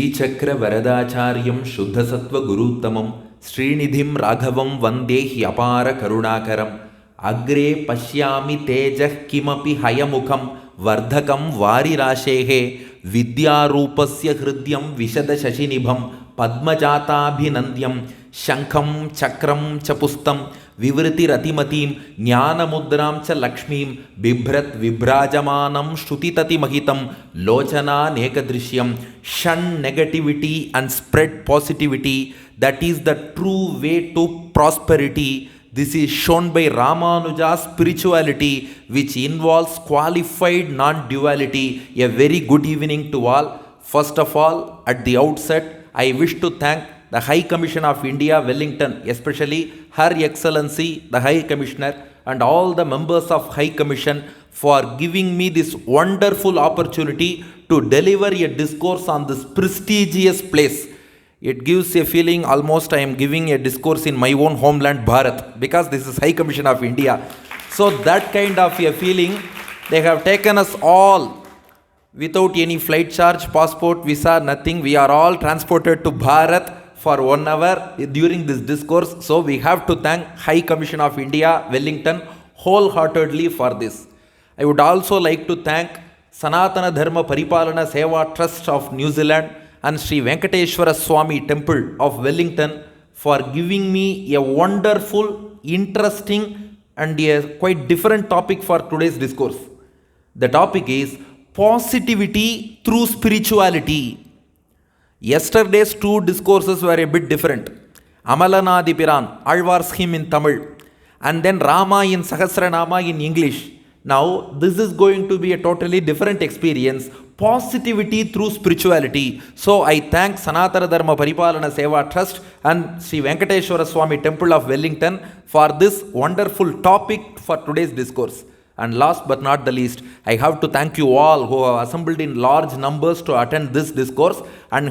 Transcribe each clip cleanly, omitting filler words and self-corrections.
श्रीचक्र वरदाचार्यं शुद्धसत्त्वगुरुत्तमं श्रीनिधिं राघवं वन्दे ह्यपार करुणाकरम् अग्रे पश्यामि तेजः किमपि हयमुखं वर्धकं वारिराशेः विद्यारूपस्य हृद्यं विशदशशिनिभं पद्मजाताभिनन्द्यं शङ्खं चक्रं च पुस्तं विवृतिरतिमतीं ज्ञानमुद्रां च लक्ष्मीं बिभ्रत् विभ्राजमानं श्रुतिततिमहितं लोचनानेकदृश्यं षण् negativity and spread positivity. That is the true way to prosperity. This is shown by Ramanuja's spirituality, which involves qualified non-duality. A very good evening to all. First of all, at the outset, I wish to thank the High Commission of India, Wellington, especially Her Excellency, the High Commissioner, and all the members of High Commission for giving me this wonderful opportunity to deliver a discourse on this prestigious place. It gives a feeling almost I am giving a discourse in my own homeland, Bharat, because this is High Commission of India. So that kind of a feeling, they have taken us all without any flight charge, passport, visa, nothing. We are all transported to Bharat for 1 hour during this discourse. So we have to thank High Commission of India, Wellington, wholeheartedly for this. I would also like to thank Sanatana Dharma Paripalana Seva Trust of New Zealand and Sri Venkateshwara Swami Temple of Wellington for giving me a wonderful, interesting and a quite different topic for today's discourse. The topic is positivity through spirituality. Yesterday's two discourses were a bit different. Amalanadi Piran, Alvar's hymn in Tamil, and then Rama in Sahasranama in English. Now, this is going to be a totally different experience, positivity through spirituality. So, I thank Sanatana Dharma Paripalana Seva Trust and Sri Venkateshwara Swami Temple of Wellington for this wonderful topic for today's discourse. And last but not the least, I have to thank you all who have assembled in large numbers to attend this discourse, and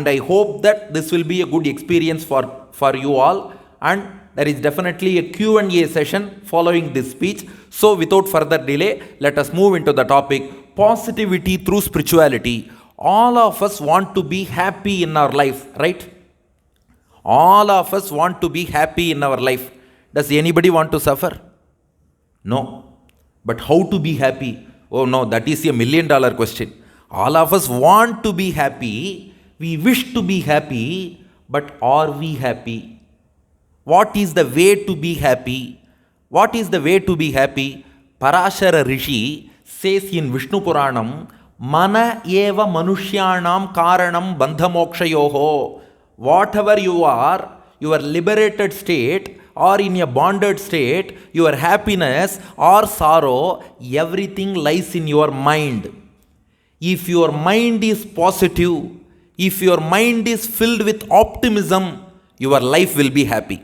I hope that this will be a good experience for you all, and there is definitely a Q&A session following this speech. So without further delay, let us move into the topic, positivity through spirituality. All of us want to be happy in our life, right? All of us want to be happy in our life. Does anybody want to suffer? No. But how to be happy? Oh no, that is a $1 million question. All of us want to be happy. We wish to be happy. But are we happy? What is the way to be happy? What is the way to be happy? Parashara Rishi says in Vishnu Puranam, Mana eva manushyanam karanam bandhamokshayoho. Whatever you are, your liberated state or in a bonded state, your happiness or sorrow, everything lies in your mind. If your mind is positive, if your mind is filled with optimism, your life will be happy.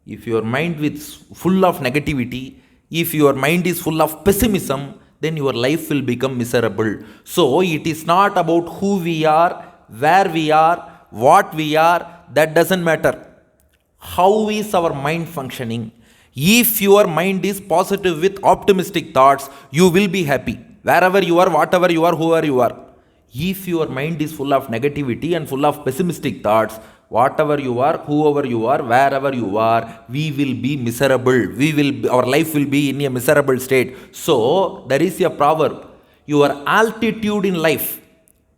If your mind is full of negativity, if your mind is full of pessimism, then your life will become miserable. So it is not about who we are, where we are, what we are, that doesn't matter. How is our mind functioning? If your mind is positive with optimistic thoughts, you will be happy. Wherever you are, whatever you are, whoever you are. If your mind is full of negativity and full of pessimistic thoughts, whatever you are, whoever you are, wherever you are, we will be miserable. Our life will be in a miserable state. So, there is a proverb. Your altitude in life,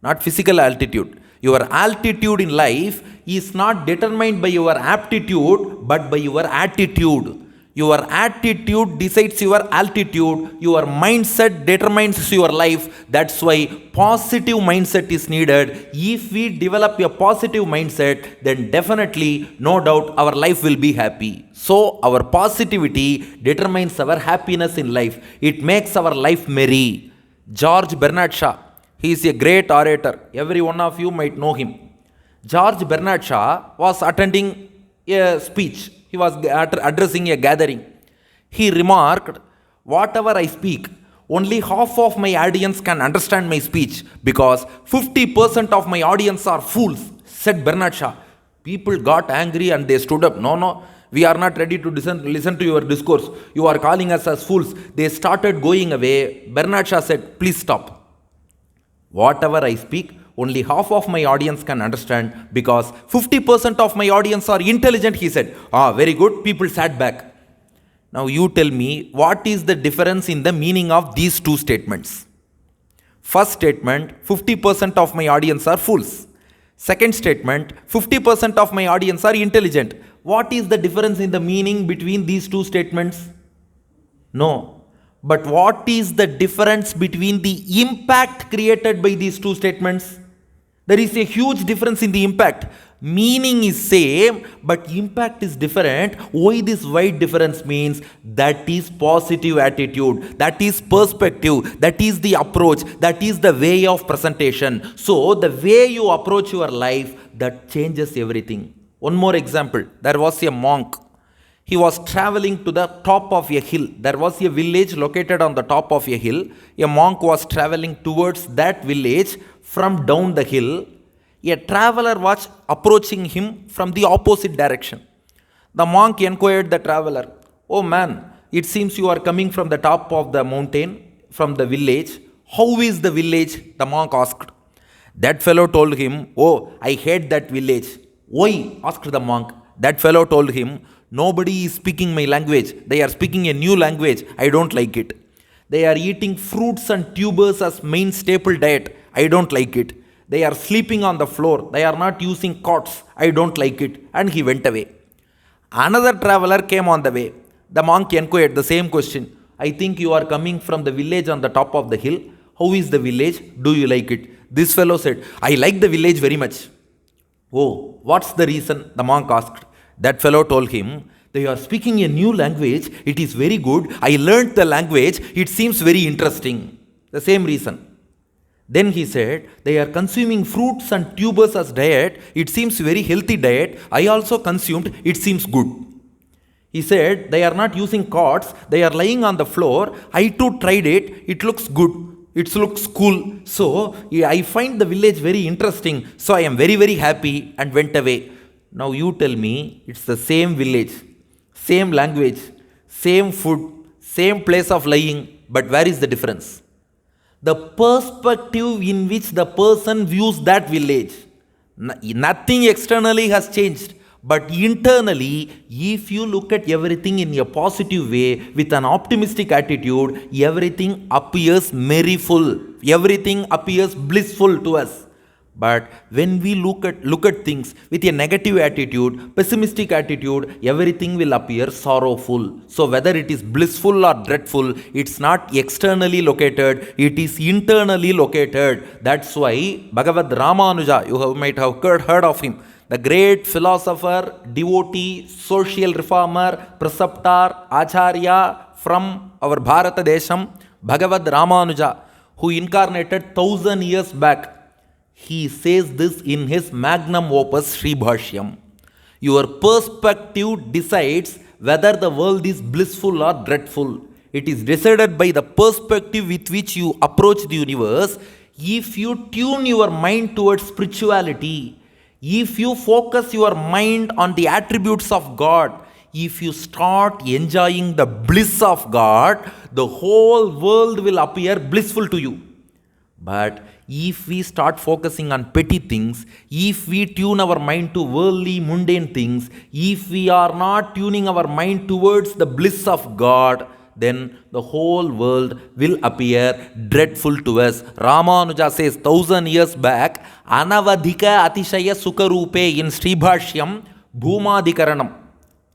not physical altitude. Your altitude in life is not determined by your aptitude, but by your attitude. Your attitude decides your altitude. Your mindset determines your life. That's why positive mindset is needed. If we develop a positive mindset, then definitely, no doubt, our life will be happy. So, our positivity determines our happiness in life. It makes our life merry. George Bernard Shaw, he is a great orator. Every one of you might know him. George Bernard Shaw was attending a speech. He was addressing a gathering. He remarked, whatever I speak, only half of my audience can understand my speech because 50% of my audience are fools, said Bernard Shaw. People got angry and they stood up. No, we are not ready to listen to your discourse. You are calling us as fools. They started going away. Bernard Shaw said, please stop. Whatever I speak, Only half of my audience can understand because 50% of my audience are intelligent, he said. Very good. People sat back. Now you tell me, what is the difference in the meaning of these two statements? First statement, 50% of my audience are fools. Second statement, 50% of my audience are intelligent. What is the difference in the meaning between these two statements? No. But what is the difference between the impact created by these two statements? There is a huge difference in the impact. Meaning is same, but impact is different. Why this wide difference means? That is positive attitude, that is perspective, that is the approach, that is the way of presentation. So the way you approach your life, that changes everything. One more example. There was a monk. He was traveling to the top of a hill. There was a village located on the top of a hill. A monk was traveling towards that village from down the hill. A traveler was approaching him from the opposite direction. The monk inquired the traveler, "Oh man, it seems you are coming from the top of the mountain, from the village. How is the village?" The monk asked. That fellow told him, "Oh, I hate that village." "Why?" asked the monk. That fellow told him, "Nobody is speaking my language. They are speaking a new language. I don't like it. They are eating fruits and tubers as main staple diet. I don't like it. They are sleeping on the floor. They are not using cots. I don't like it." And he went away. Another traveler came on the way. The monk inquired the same question. "I think you are coming from the village on the top of the hill. How is the village? Do you like it?" This fellow said, "I like the village very much." "Oh, what's the reason?" the monk asked. That fellow told him, "They are speaking a new language. It is very good. I learnt the language. It seems very interesting." The same reason. Then he said, "They are consuming fruits and tubers as diet. It seems very healthy diet. I also consumed. It seems good." He said, "They are not using cots. They are lying on the floor. I too tried it. It looks good. It looks cool. So I find the village very interesting. So I am very, very happy," and went away. Now you tell me, it's the same village, same language, same food, same place of lying, but where is the difference? The perspective in which the person views that village. Nothing externally has changed, but internally, if you look at everything in a positive way, with an optimistic attitude, everything appears merryful, everything appears blissful to us. But when we look at things with a negative attitude, pessimistic attitude, everything will appear sorrowful. So whether it is blissful or dreadful, it's not externally located, it is internally located. That's why Bhagavad Ramanuja, you might have heard of him, the great philosopher, devotee, social reformer, preceptor, acharya from our Bharata Desham, Bhagavad Ramanuja, who incarnated 1000 years back. He says this in his magnum opus Sri Bhashyam. Your perspective decides whether the world is blissful or dreadful. It is decided by the perspective with which you approach the universe. If you tune your mind towards spirituality, if you focus your mind on the attributes of God, if you start enjoying the bliss of God, the whole world will appear blissful to you. But if we start focusing on petty things, if we tune our mind to worldly, mundane things, if we are not tuning our mind towards the bliss of God, then the whole world will appear dreadful to us. Ramanuja says 1000 years back, Anavadhika Atishaya Sukarupe in Sri Bhashyam Bhumadikaranam.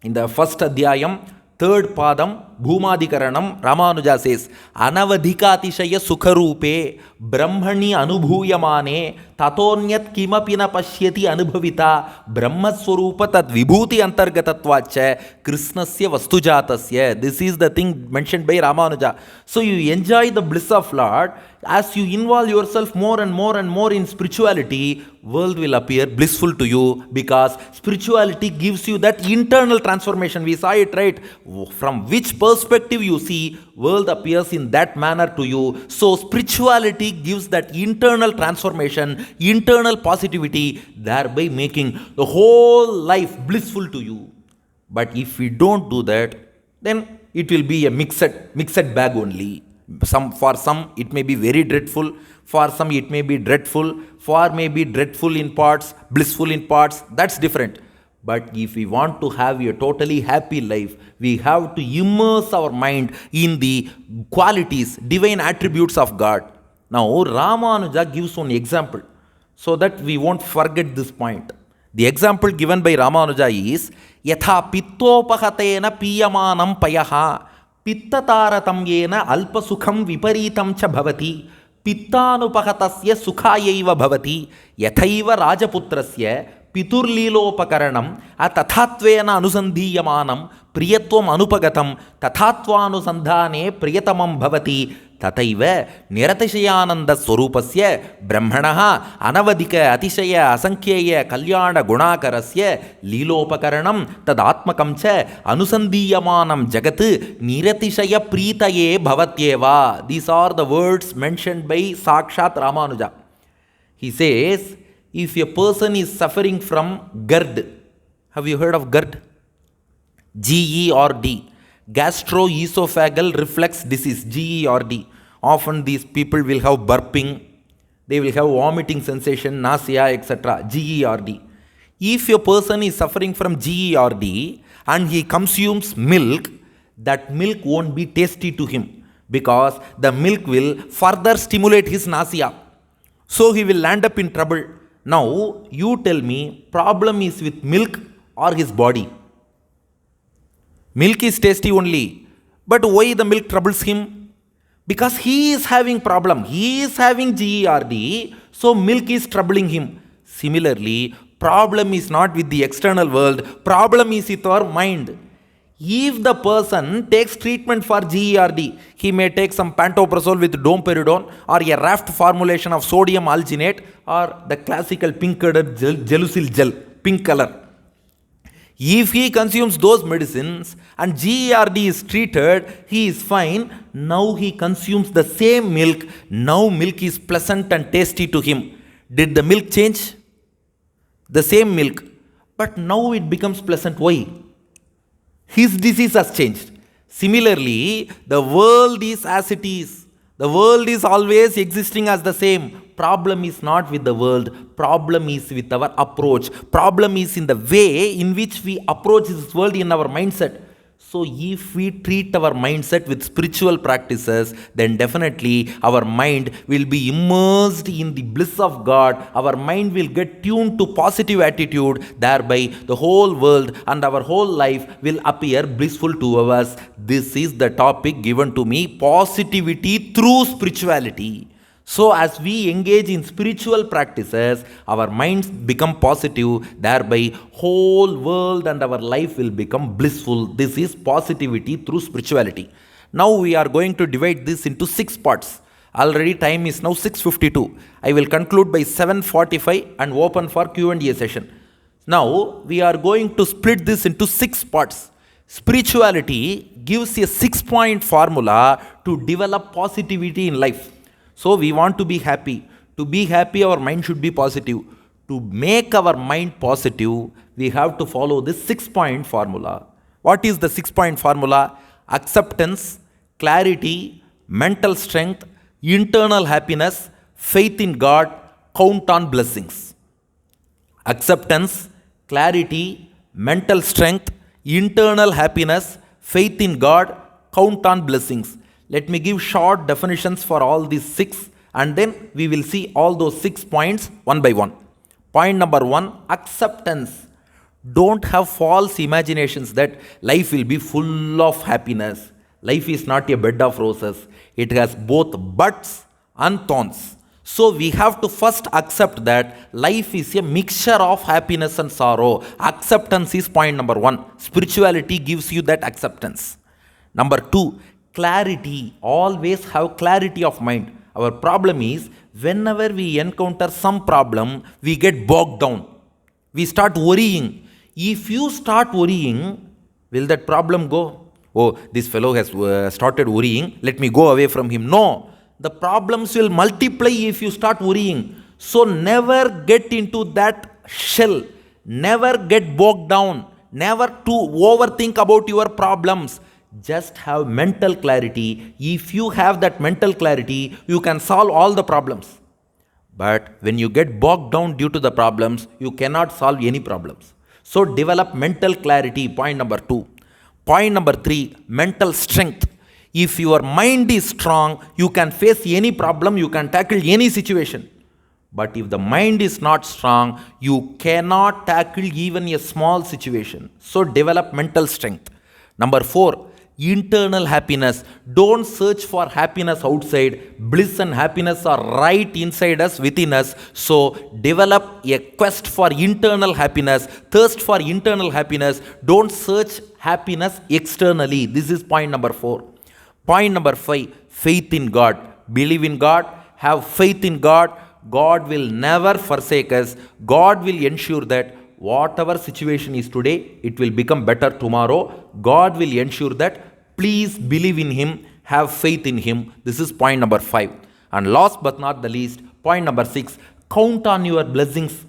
In the first adhyayam, third padam, Bhumadikaranam, Ramanuja says, Anavadhikatishaya sukharupe brahmani anubhuyamane tatonyat kimapina pashyati anubhavita brahmaswarupa tad vibhuti antargatatvacha krishnasya vastujatasya. This is the thing mentioned by Ramanuja. So you enjoy the bliss of Lord. As you involve yourself more and more and more in spirituality, world will appear blissful to you, because spirituality gives you that internal transformation. We saw it, right? From which perspective you see, world appears in that manner to you. So spirituality gives that internal transformation, internal positivity, thereby making the whole life blissful to you. But if we don't do that, then it will be a mixed bag only. For some, it may be very dreadful. For some, it may be dreadful. For may be dreadful in parts, blissful in parts. That's different. But if we want to have a totally happy life, we have to immerse our mind in the qualities, divine attributes of God. Now, Ramanuja gives one example so that we won't forget this point. The example given by Ramanuja is Yatha Pittopahatena Piyamanam Payaha Pittatarathamyena Alpasukham Viparitam Cha Bhavati Pittanupahatasya Sukhayaiva Bhavati Yathaiva Rajaputrasya Piturlilopakarnam Atathatvena Anusandhiyamanam Priyatvam Anupagatam Tathatvánusandhane Priyatamam Bhavati Tataiva Niratishayananda Swarupasya Brahmanaha Anavadika Atishaya Asankhyeya Kalyana Gunakarasya Lilopakaranam Tadatmakamcha Anusandhiyamanam Jagat Niratishaya Pritaye Bhavatyeva. These are the words mentioned by Sakshat Ramanuja. He says, if a person is suffering from GERD, have you heard of GERD? GERD. Gastroesophageal reflux disease, GERD. Often these people will have burping, they will have vomiting sensation, nausea, etc. GERD. If a person is suffering from GERD and he consumes milk, that milk won't be tasty to him because the milk will further stimulate his nausea. So he will land up in trouble. Now, you tell me, problem is with milk or his body? Milk is tasty only. But why the milk troubles him? Because he is having problem. He is having GERD, so milk is troubling him. Similarly, problem is not with the external world. Problem is with our mind. If the person takes treatment for GERD, he may take some pantoprazole with domperidone or a raft formulation of sodium alginate or the classical pink-colored gelusil gel, pink color. If he consumes those medicines and GERD is treated, he is fine. Now he consumes the same milk. Now milk is pleasant and tasty to him. Did the milk change? The same milk. But now it becomes pleasant. Why? His disease has changed. Similarly, the world is as it is. The world is always existing as the same. Problem is not with the world. Problem is with our approach. Problem is in the way in which we approach this world in our mindset. So if we treat our mindset with spiritual practices, then definitely our mind will be immersed in the bliss of God. Our mind will get tuned to positive attitude. Thereby the whole world and our whole life will appear blissful to us. This is the topic given to me, positivity through spirituality. So as we engage in spiritual practices, our minds become positive, thereby whole world and our life will become blissful. This is positivity through spirituality. Now we are going to divide this into 6 parts. Already time is now 6:52. I will conclude by 7:45 and open for Q&A session. Now we are going to split this into 6 parts. Spirituality gives a 6-point formula to develop positivity in life. So we want to be happy. To be happy, our mind should be positive. To make our mind positive, we have to follow this 6-point formula. What is the 6-point formula? Acceptance, clarity, mental strength, internal happiness, faith in God, count on blessings. Acceptance, clarity, mental strength, internal happiness, faith in God, count on blessings. Let me give short definitions for all these 6 and then we will see all those 6 points one by one. Point number 1, acceptance. Don't have false imaginations that life will be full of happiness. Life is not a bed of roses. It has both buds and thorns. So we have to first accept that life is a mixture of happiness and sorrow. Acceptance is point number 1. Spirituality gives you that acceptance. Number 2, clarity. Always have clarity of mind. Our problem is whenever we encounter some problem, we get bogged down. We start worrying. If you start worrying, will that problem go? Oh, this fellow has started worrying. Let me go away from him. No. The problems will multiply if you start worrying. So never get into that shell. Never get bogged down. Never to overthink about your problems. Just have mental clarity. If you have that mental clarity, you can solve all the problems. But when you get bogged down due to the problems, you cannot solve any problems. So develop mental clarity, point number 2. Point number 3, mental strength. If your mind is strong, you can face any problem, you can tackle any situation. But if the mind is not strong, you cannot tackle even a small situation. So develop mental strength. Number 4, internal happiness. Don't search for happiness outside. Bliss and happiness are right inside us, within us. So develop a quest for internal happiness, thirst for internal happiness. Don't search happiness externally. This is point number 4. Point number 5, faith in God. Believe in God, have faith in God. God will never forsake us. God will ensure that whatever situation is today, it will become better tomorrow. God will ensure that. Please believe in Him, have faith in Him. This is point number 5. And last but not the least, point number 6, count on your blessings.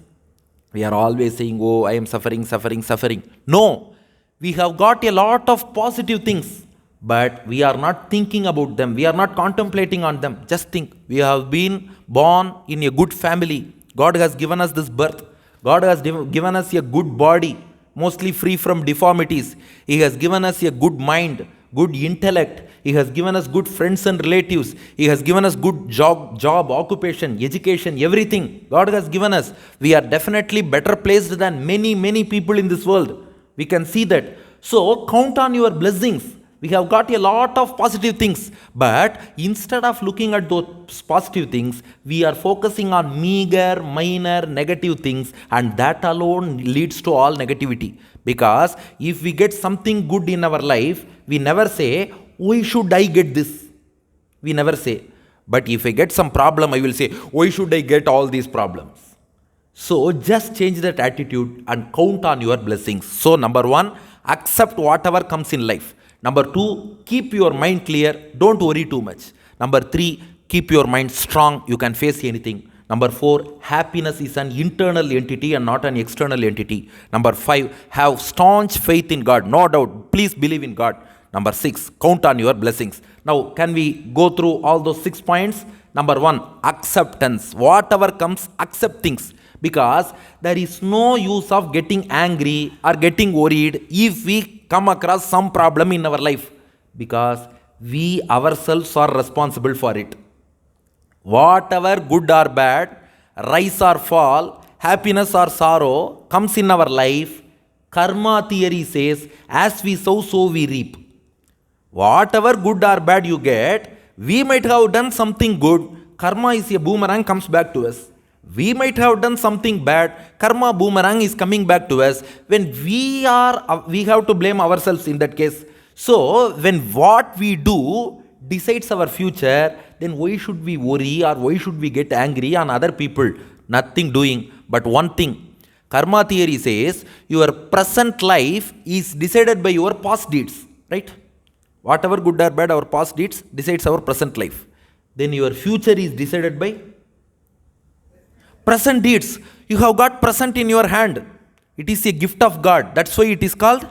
We are always saying, oh, I am suffering. No, we have got a lot of positive things, but we are not thinking about them. We are not contemplating on them. Just think, we have been born in a good family. God has given us this birth. God has given us a good body, mostly free from deformities. He has given us a good mind, good intellect. He has given us good friends and relatives. He has given us good job, occupation, education, everything. God has given us. We are definitely better placed than many people in this world. We can see that. So count on your blessings. We have got a lot of positive things, but instead of looking at those positive things, we are focusing on meager, minor, negative things, and that alone leads to all negativity. Because if we get something good in our life, we never say, why should I get this? We never say. But if I get some problem, I will say, why should I get all these problems? So just change that attitude and count on your blessings. So number 1, accept whatever comes in life. Number 2, keep your mind clear. Don't worry too much. Number 3, keep your mind strong. You can face anything. Number 4, happiness is an internal entity and not an external entity. Number 5, have staunch faith in God. No doubt. Please believe in God. Number 6, count on your blessings. Now, can we go through all those 6 points? Number 1, acceptance. Whatever comes, accept things. Because there is no use of getting angry or getting worried if we come across some problem in our life, because we ourselves are responsible for it. Whatever good or bad, rise or fall, happiness or sorrow comes in our life, karma theory says, as we sow, so we reap. Whatever good or bad you get, we might have done something good, karma is a boomerang, comes back to us. We might have done something bad, karma boomerang is coming back to us. When we have to blame ourselves in that case. So when what we do decides our future, then why should we worry or why should we get angry on other people? Nothing doing, but one thing. Karma theory says your present life is decided by your past deeds, right? Whatever good or bad our past deeds decides our present life. Then your future is decided by present deeds. You have got present in your hand. It is a gift of God. That's why it is called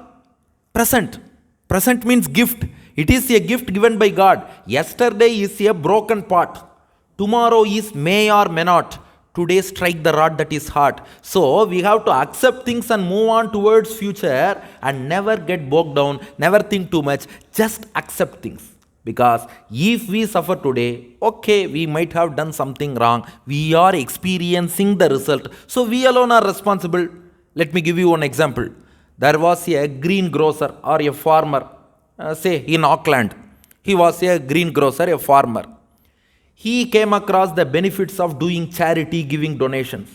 present. Present means gift. It is a gift given by God. Yesterday is a broken pot. Tomorrow is may or may not. Today strike the rod that is hot. So we have to accept things and move on towards future and never get bogged down. Never think too much. Just accept things. Because if we suffer today, okay, we might have done something wrong. We are experiencing the result. So we alone are responsible. Let me give you one example. There was a greengrocer or a farmer, say in Auckland. He was a greengrocer, a farmer. He came across the benefits of doing charity, giving donations.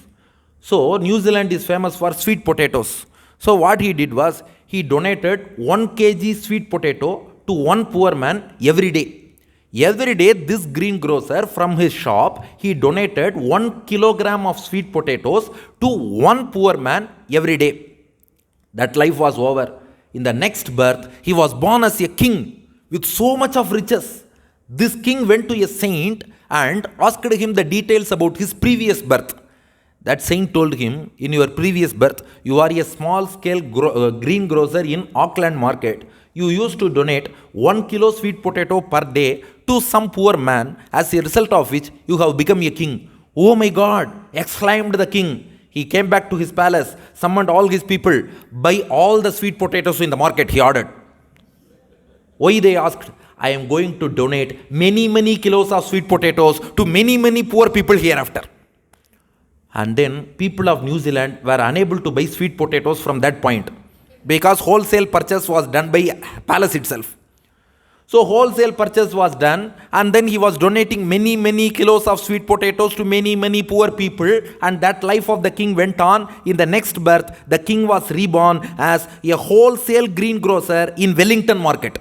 So New Zealand is famous for sweet potatoes. So what he did was, he donated 1 kg sweet potato to one poor man every day. Every day, this greengrocer from his shop, he donated 1 kilogram of sweet potatoes to one poor man every day. That life was over. In the next birth, he was born as a king with so much of riches. This king went to a saint and asked him the details about his previous birth. That saint told him, in your previous birth, you are a small scale greengrocer in Auckland market. You used to donate 1 kilo sweet potato per day to some poor man, as a result of which you have become a king. Oh my God! Exclaimed the king. He came back to his palace, summoned all his people, buy all the sweet potatoes in the market, he ordered. Why, they asked. I am going to donate many kilos of sweet potatoes to many poor people hereafter. And then people of New Zealand were unable to buy sweet potatoes from that point, because wholesale purchase was done by palace itself. So wholesale purchase was done, and then he was donating many kilos of sweet potatoes to many poor people, and that life of the king went on. In the next birth, the king was reborn as a wholesale greengrocer in Wellington market.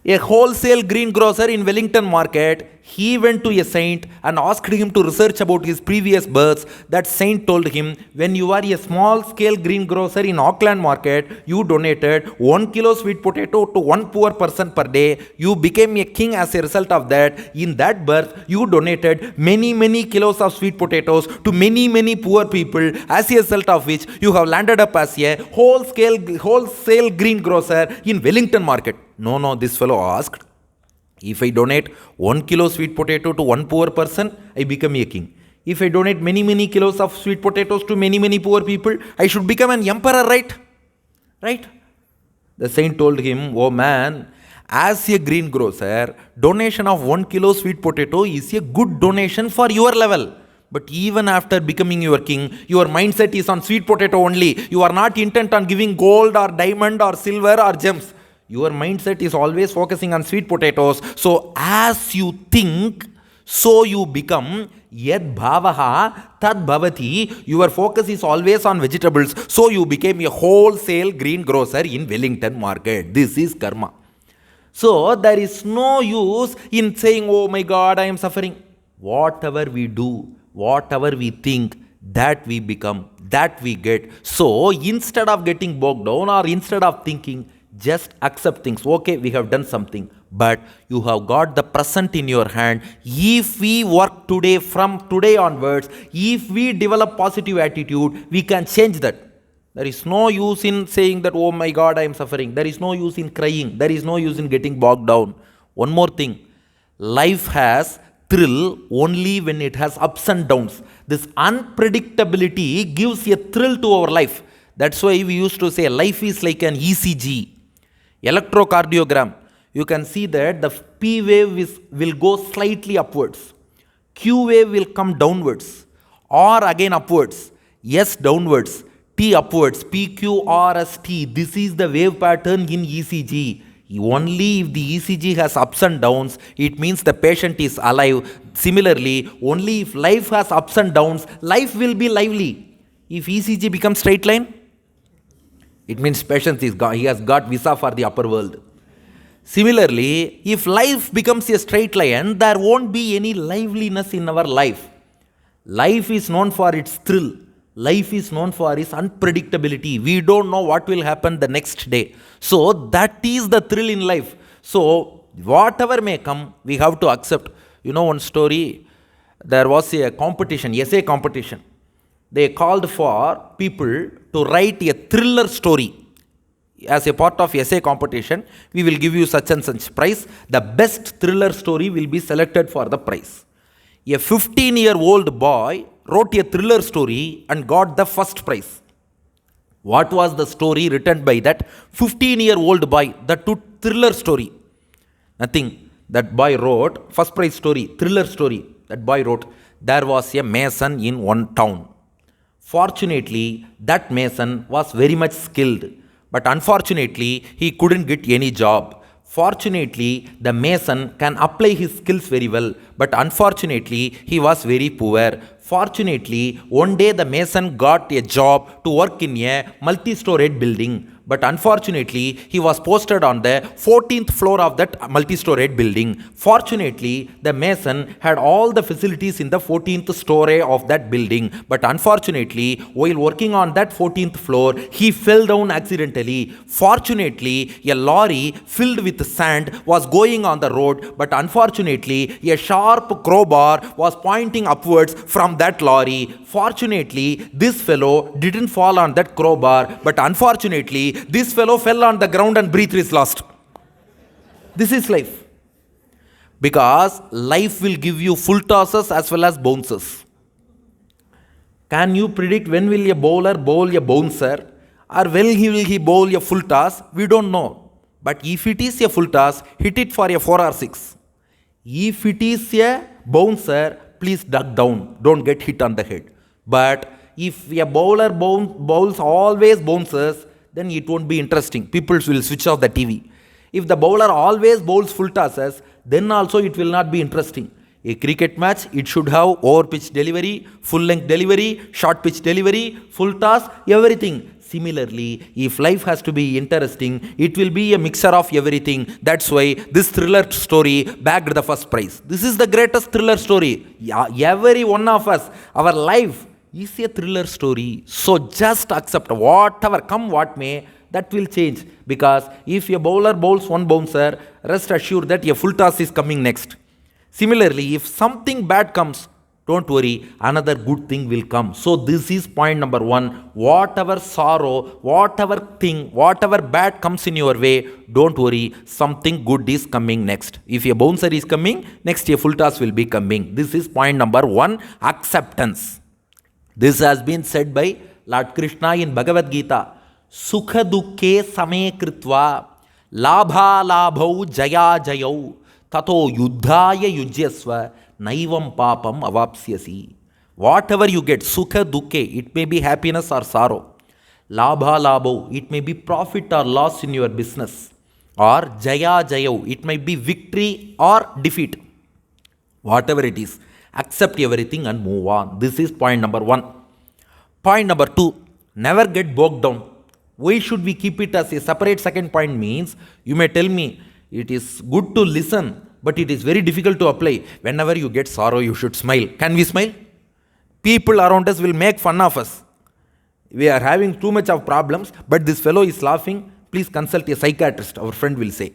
A wholesale greengrocer in Wellington market. He went to a saint and asked him to research about his previous births. That saint told him, when you are a small scale greengrocer in Auckland market, you donated 1 kilo sweet potato to one poor person per day. You became a king as a result of that. In that birth, you donated many kilos of sweet potatoes to many poor people, as a result of which you have landed up as a wholesale greengrocer in Wellington market. No, this fellow asked, if I donate 1 kilo sweet potato to one poor person, I become a king. If I donate many kilos of sweet potatoes to many poor people, I should become an emperor, right? Right? The saint told him, oh man, as a greengrocer, donation of 1 kilo sweet potato is a good donation for your level. But even after becoming your king, your mindset is on sweet potato only. You are not intent on giving gold or diamond or silver or gems. Your mindset is always focusing on sweet potatoes. So as you think, so you become. Yad bhavaha tad bhavati. Your focus is always on vegetables. So you became a wholesale greengrocer in Wellington market. This is karma. So there is no use in saying, oh my God, I am suffering. Whatever we do, whatever we think, that we become, that we get. So instead of getting bogged down or instead of thinking, just accept things. Okay, we have done something, but you have got the present in your hand. If we work today, from today onwards, if we develop positive attitude, we can change that. There is no use in saying that, oh my God, I am suffering. There is no use in crying. There is no use in getting bogged down. One more thing. Life has thrill only when it has ups and downs. This unpredictability gives a thrill to our life. That's why we used to say life is like an ECG. Electrocardiogram, you can see that the P wave will go slightly upwards, Q wave will come downwards, R again upwards, S downwards, T upwards, PQRST. This is the wave pattern in ECG. Only if the ECG has ups and downs, it means the patient is alive. Similarly, only if life has ups and downs, life will be lively. If ECG becomes straight line, it means patient is gone. He has got visa for the upper world. Similarly, if life becomes a straight line, there won't be any liveliness in our life. Life is known for its thrill. Life is known for its unpredictability. We don't know what will happen the next day. So that is the thrill in life. So whatever may come, we have to accept. You know one story, there was a competition, essay competition. They called for people to write a thriller story. As a part of essay competition, we will give you such and such prize. The best thriller story will be selected for the prize. A 15-year-old boy wrote a thriller story and got the first prize. What was the story written by that 15-year-old boy? The thriller story. Nothing. That boy wrote, first prize story, thriller story. That boy wrote, there was a mason in one town. Fortunately, that mason was very much skilled, but unfortunately, he couldn't get any job. Fortunately, the mason can apply his skills very well, but unfortunately, he was very poor. Fortunately, one day the mason got a job to work in a multi-storied building, but unfortunately, he was posted on the 14th floor of that multi-storied building. Fortunately, the mason had all the facilities in the 14th story of that building, but unfortunately, while working on that 14th floor, he fell down accidentally. Fortunately, a lorry filled with sand was going on the road, but unfortunately, a sharp crowbar was pointing upwards from that lorry. Fortunately, this fellow didn't fall on that crowbar, but unfortunately, this fellow fell on the ground and breath is lost. This is life. Because life will give you full tosses as well as bounces. Can you predict when will a bowler bowl a bouncer, or when will he bowl a full toss? We don't know. But if it is a full toss, hit it for a 4 or 6. If it is a bouncer, please duck down. Don't get hit on the head. But if a bowler bowls always bounces, then it won't be interesting. People will switch off the TV. If the bowler always bowls full tosses, then also it will not be interesting. A cricket match, it should have over pitch delivery, full length delivery, short pitch delivery, full toss, everything. Similarly, if life has to be interesting, it will be a mixture of everything. That's why this thriller story bagged the first prize. This is the greatest thriller story. Every one of us, our life is a thriller story. So just accept whatever, come what may, that will change. Because if a bowler bowls one bouncer, rest assured that a full toss is coming next. Similarly, if something bad comes, don't worry, another good thing will come. So this is point number 1. Whatever sorrow, whatever thing, whatever bad comes in your way, don't worry, something good is coming next. If a bouncer is coming, next a full toss will be coming. This is point number 1, acceptance. This has been said by Lord Krishna in Bhagavad Gita. Sukha dukke same kritva labha labhau jaya jayau tato yuddhaya yujyasva naivam papam avapsyasi. Whatever you get, sukha dukke, it may be happiness or sorrow. Labha labhau, it may be profit or loss in your business. Or jaya jayau, it may be victory or defeat. Whatever it is, accept everything and move on. This is point number 1. Point number 2, never get bogged down. Why should we keep it as a separate second point means, you may tell me, it is good to listen, but it is very difficult to apply. Whenever you get sorrow, you should smile. Can we smile? People around us will make fun of us. We are having too much of problems, but this fellow is laughing. Please consult a psychiatrist, our friend will say.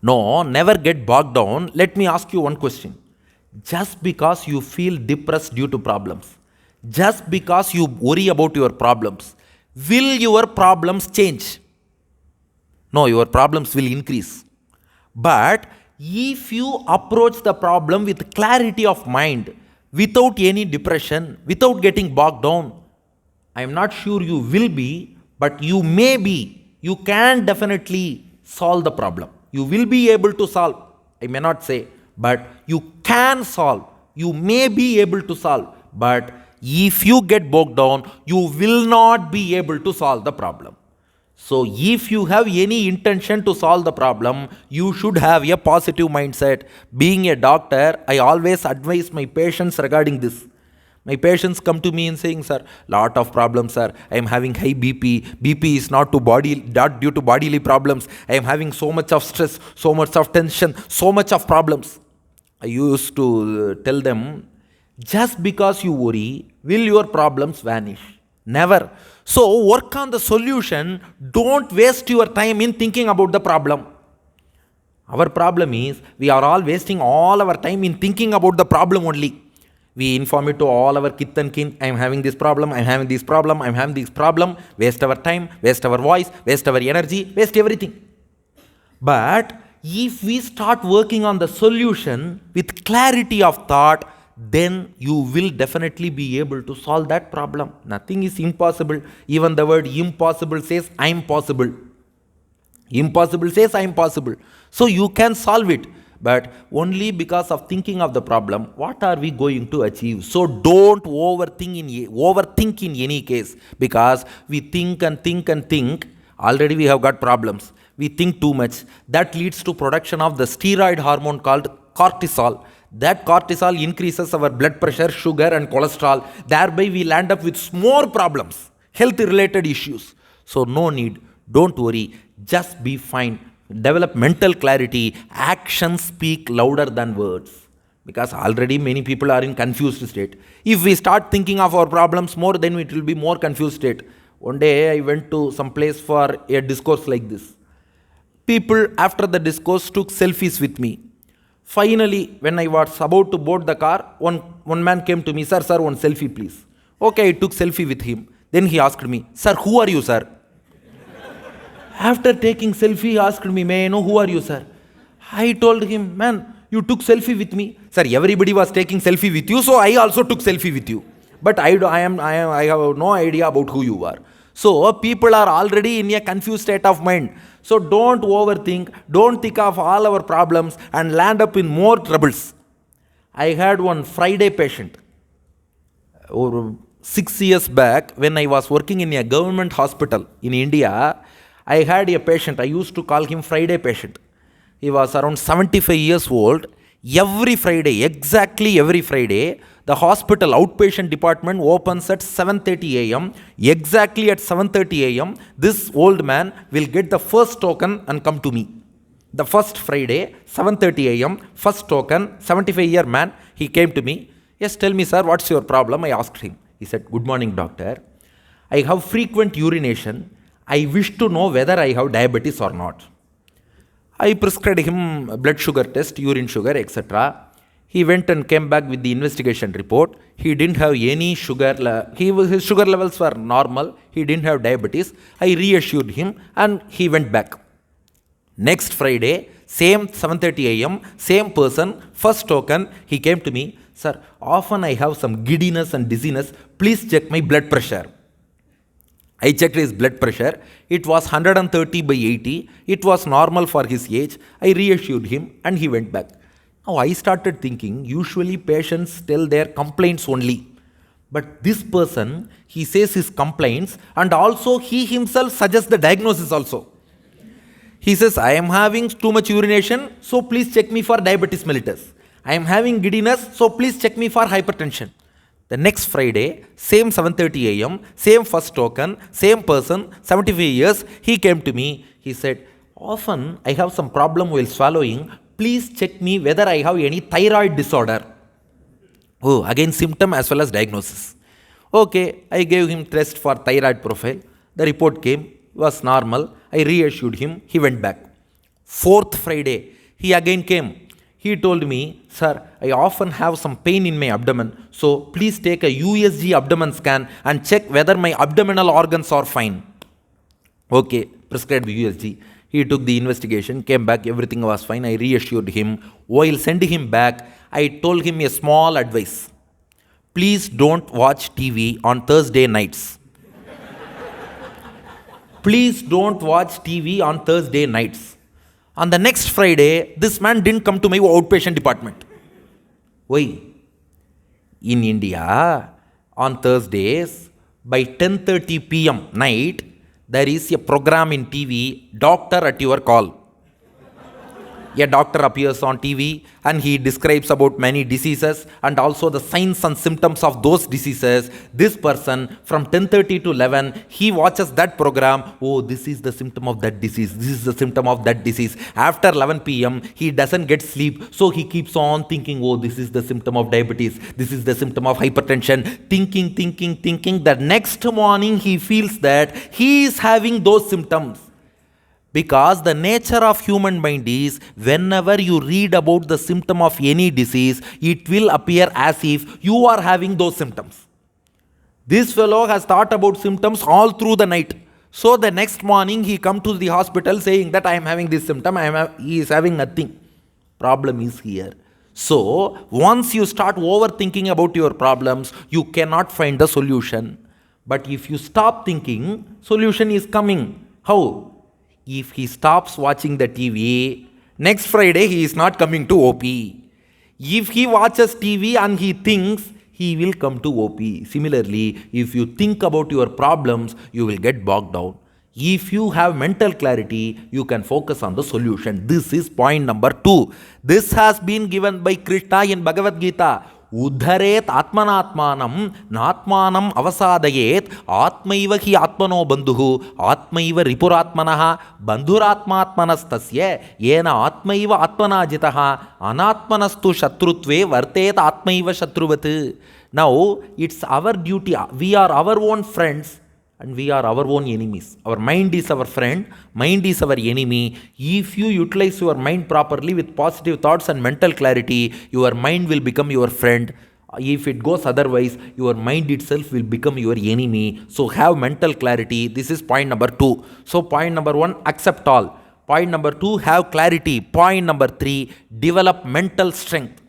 No, never get bogged down. Let me ask you one question. Just because you feel depressed due to problems, just because you worry about your problems, will your problems change? No, your problems will increase. But if you approach the problem with clarity of mind, without any depression, without getting bogged down, I am not sure you will be, but you may be. You can definitely solve the problem. You will be able to solve. I may not say, but you can solve. You may be able to solve. But if you get bogged down, you will not be able to solve the problem. So if you have any intention to solve the problem, you should have a positive mindset. Being a doctor, I always advise my patients regarding this. My patients come to me and saying, sir, lot of problems, sir. I am having high BP. BP is not due to bodily problems. I am having so much of stress, so much of tension, so much of problems. I used to tell them, just because you worry, will your problems vanish? Never. So work on the solution. Don't waste your time in thinking about the problem. Our problem is, we are all wasting all our time in thinking about the problem only. We inform it to all our kith and kin, I am having this problem, I am having this problem, I am having this problem. Waste our time, waste our voice, waste our energy, waste everything. But if we start working on the solution with clarity of thought, then you will definitely be able to solve that problem. Nothing is impossible. Even the word impossible says, I am possible. Impossible says, I am possible. So you can solve it. But only because of thinking of the problem, what are we going to achieve? So don't overthink in any case, because we think and think and think. Already we have got problems. We think too much. That leads to production of the steroid hormone called cortisol. That cortisol increases our blood pressure, sugar and cholesterol. Thereby we land up with more problems, health related issues. So no need, don't worry, just be fine. Develop mental clarity. Actions speak louder than words. Because already many people are in confused state. If we start thinking of our problems more, then it will be more confused state. One day I went to some place for a discourse like this. People after the discourse took selfies with me. Finally, when I was about to board the car, one man came to me, sir, one selfie please. Okay, I took selfie with him. Then he asked me, sir, who are you, sir? After taking selfie, he asked me, may I know who are you, sir? I told him, man, you took selfie with me. Sir, everybody was taking selfie with you, so I also took selfie with you. But I have no idea about who you are. So people are already in a confused state of mind. So don't overthink, don't think of all our problems and land up in more troubles. I had one Friday patient. 6 years back, when I was working in a government hospital in India, I had a patient. I used to call him Friday patient. He was around 75 years old. Every Friday, exactly every Friday, the hospital outpatient department opens at 7:30 a.m. Exactly at 7:30 a.m., this old man will get the first token and come to me. The first Friday, 7:30 a.m., first token, 75-year man, he came to me. Yes, tell me, sir, what's your problem? I asked him. He said, good morning, doctor. I have frequent urination. I wish to know whether I have diabetes or not. I prescribed him blood sugar test, urine sugar, etc. He went and came back with the investigation report. He didn't have any sugar. His sugar levels were normal. He didn't have diabetes. I reassured him and he went back. Next Friday, same 7:30 a.m., same person, first token, he came to me. Sir, often I have some giddiness and dizziness. Please check my blood pressure. I checked his blood pressure. It was 130/80. It was normal for his age. I reassured him and he went back. Now I started thinking, usually patients tell their complaints only. But this person, he says his complaints and also he himself suggests the diagnosis also. He says, I am having too much urination, so please check me for diabetes mellitus. I am having giddiness, so please check me for hypertension. The next Friday, same 7:30 a.m., same first token, same person, 75 years, he came to me. He said, often I have some problem while swallowing. Please check me whether I have any thyroid disorder. Oh, again symptom as well as diagnosis. Okay, I gave him test for thyroid profile. The report came, was normal. I reassured him. He went back. Fourth Friday, he again came. He told me, sir, I often have some pain in my abdomen, so please take a USG abdomen scan and check whether my abdominal organs are fine. Okay, prescribed USG. He took the investigation, came back, everything was fine. I reassured him. While sending him back, I told him a small advice. Please don't watch TV on Thursday nights. Please don't watch TV on Thursday nights. On the next Friday, this man didn't come to my outpatient department. Why? In India, on Thursdays, by 10:30 p.m. night, there is a program in TV, Doctor at Your Call. A doctor appears on TV and he describes about many diseases and also the signs and symptoms of those diseases. This person from 10:30 to 11, he watches that program. Oh, this is the symptom of that disease. This is the symptom of that disease. After 11 p.m., he doesn't get sleep. So he keeps on thinking, oh, this is the symptom of diabetes. This is the symptom of hypertension. Thinking. The next morning, he feels that he is having those symptoms. Because the nature of human mind is, whenever you read about the symptom of any disease, it will appear as if you are having those symptoms. This fellow has thought about symptoms all through the night. So the next morning he come to the hospital saying that I am having this symptom, he is having nothing. Problem is here. So once you start overthinking about your problems, you cannot find the solution. But if you stop thinking, solution is coming. How? If he stops watching the TV, next Friday he is not coming to OP. If he watches TV and he thinks, he will come to OP. Similarly, if you think about your problems, you will get bogged down. If you have mental clarity, you can focus on the solution. This is point number 2. This has been given by Krishna in Bhagavad Gita. uddharet atmanatmanam natmanam avasadayet atmaiva hi atmano bandhuhu atmaiva ripuratmanaha bandhuratmatmanastasya yena atmaiva atmanajitaha anatmanastu shatrutve vartet atmaiva shatruvat. Now it's our duty, we are our own friends and we are our own enemies. Our mind is our friend, mind is our enemy. If you utilize your mind properly with positive thoughts and mental clarity, your mind will become your friend. If it goes otherwise, your mind itself will become your enemy. So have mental clarity. This is point number 2. So point number 1, accept all. Point number 2, have clarity. Point number 3, develop mental strength.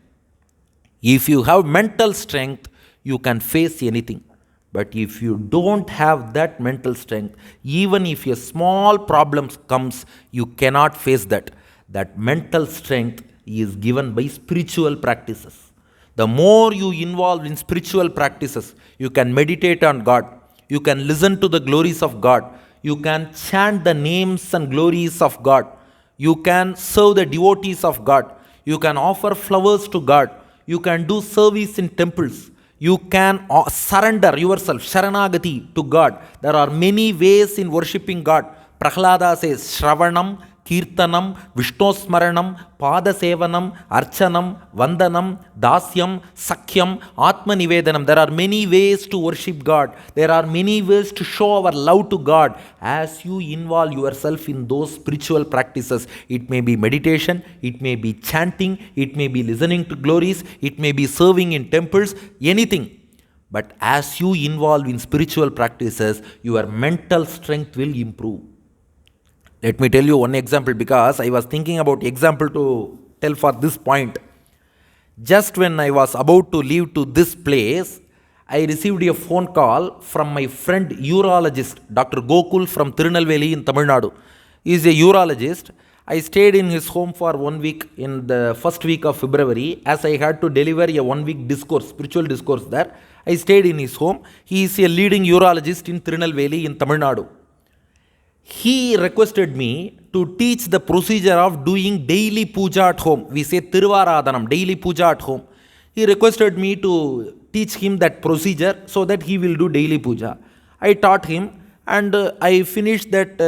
If you have mental strength, you can face anything. But if you don't have that mental strength, even if a small problem comes, you cannot face that. That mental strength is given by spiritual practices. The more you involve in spiritual practices, you can meditate on God, you can listen to the glories of God, you can chant the names and glories of God, you can serve the devotees of God, you can offer flowers to God, you can do service in temples, you can surrender yourself, sharanagati, to God. There are many ways in worshipping God. Prahlada says Shravanam, Kirtanam, Vishnusmaranam, Padasevanam, Archanam, Vandanam, Dasyam, Sakhyam, Atma Nivedanam. There are many ways to worship God. There are many ways to show our love to God. As you involve yourself in those spiritual practices, it may be meditation, it may be chanting, it may be listening to glories, it may be serving in temples, anything. But as you involve in spiritual practices, your mental strength will improve. Let me tell you one example, because I was thinking about example to tell for this point. Just when I was about to leave to this place, I received a phone call from my friend urologist, Dr. Gokul from Tirunelveli in Tamil Nadu. He is a urologist. I stayed in his home for 1 week in the first week of February, as I had to deliver a 1-week discourse, spiritual discourse there. I stayed in his home. He is a leading urologist in Tirunelveli in Tamil Nadu. He requested me to teach the procedure of doing daily puja at home. We say Tiruvaradhanam, daily puja at home. He requested me to teach him that procedure so that he will do daily puja. I taught him, and I finished that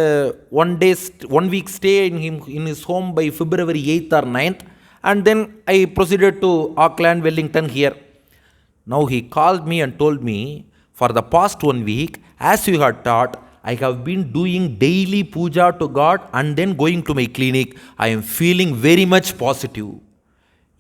1 week stay in his home by February 8th or 9th, and then I proceeded to Auckland, Wellington here. Now he called me and told me, for the past 1 week, as you had taught, I have been doing daily puja to God and then going to my clinic. I am feeling very much positive.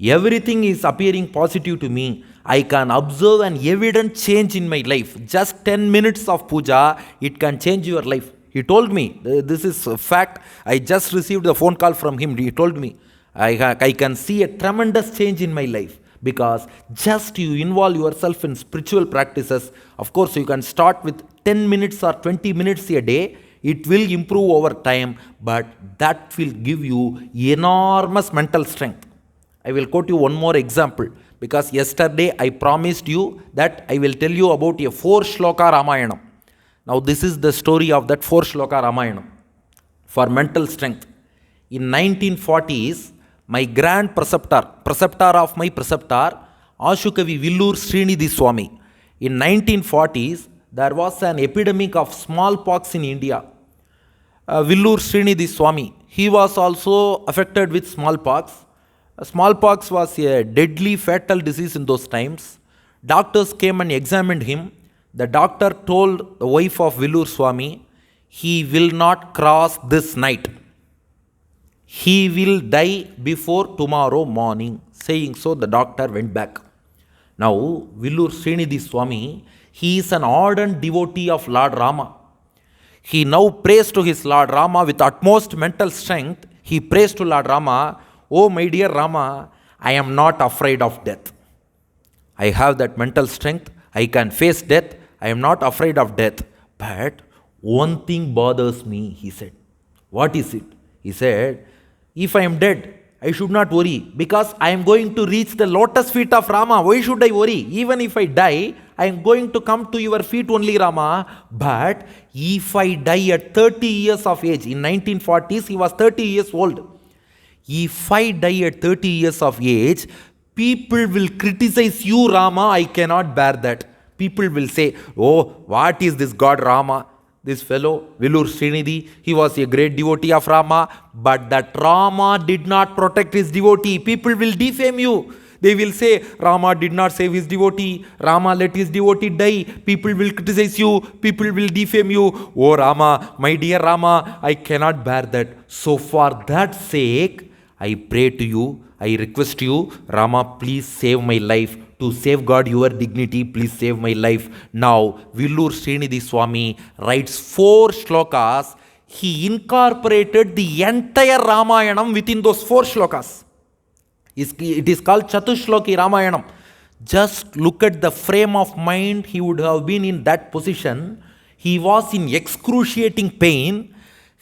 Everything is appearing positive to me. I can observe an evident change in my life. Just 10 minutes of puja, it can change your life. He told me, this is a fact. I just received a phone call from him. He told me, I can see a tremendous change in my life. Because just you involve yourself in spiritual practices. Of course, you can start with 10 minutes or 20 minutes a day. It will improve over time, but that will give you enormous mental strength. I will quote you one more example, because yesterday I promised you that I will tell you about a 4-shloka Ramayanam. Now this is the story of that 4-shloka Ramayanam for mental strength. In 1940s, my grand preceptor of my preceptor, Ashukavi Villur Srinidhi Swami. In 1940s, there was an epidemic of smallpox in India. Villur Srinidhi Swami, he was also affected with smallpox. Smallpox was a deadly fatal disease in those times. Doctors came and examined him. The doctor told the wife of Villur Swami, he will not cross this night. He will die before tomorrow morning. Saying so, the doctor went back. Now, Villur Srinidhi Swami, he is an ardent devotee of Lord Rama. He now prays to his Lord Rama with utmost mental strength. He prays to Lord Rama, "Oh my dear Rama, I am not afraid of death. I have that mental strength. I can face death. I am not afraid of death. But one thing bothers me," he said. What is it? He said, if I am dead, I should not worry, because I am going to reach the lotus feet of Rama. Why should I worry? Even if I die, I am going to come to your feet only, Rama. But if I die at 30 years of age, in 1940s he was 30 years old. If I die at 30 years of age, People will criticize you, Rama. I cannot bear that. People will say, oh, what is this God Rama? This fellow, Villur Srinidhi, he was a great devotee of Rama, but that Rama did not protect his devotee. People will defame you. They will say, Rama did not save his devotee. Rama let his devotee die. People will criticize you. People will defame you. Oh Rama, my dear Rama, I cannot bear that. So for that sake, I pray to you, I request you, Rama, please save my life. To safeguard your dignity, please save my life. Now, Villur Srinidhi Swami writes 4 shlokas. He incorporated the entire Ramayanam within those 4 shlokas. It is called Chatushloki Ramayanam. Just look at the frame of mind he would have been in that position. He was in excruciating pain.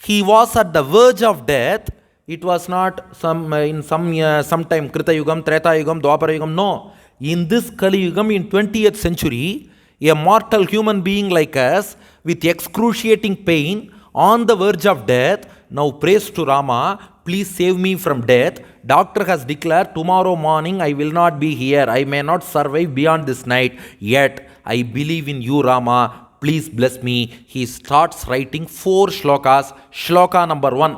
He was at the verge of death. It was not sometime Krita Yugam, Treta Yugam, Dwapara Yugam. No. In this Kali Yugam in 20th century, a mortal human being like us with excruciating pain on the verge of death. Now praise to Rama, please save me from death. Doctor has declared tomorrow morning I will not be here. I may not survive beyond this night. Yet I believe in you, Rama. Please bless me. He starts writing 4 shlokas. Shloka number 1.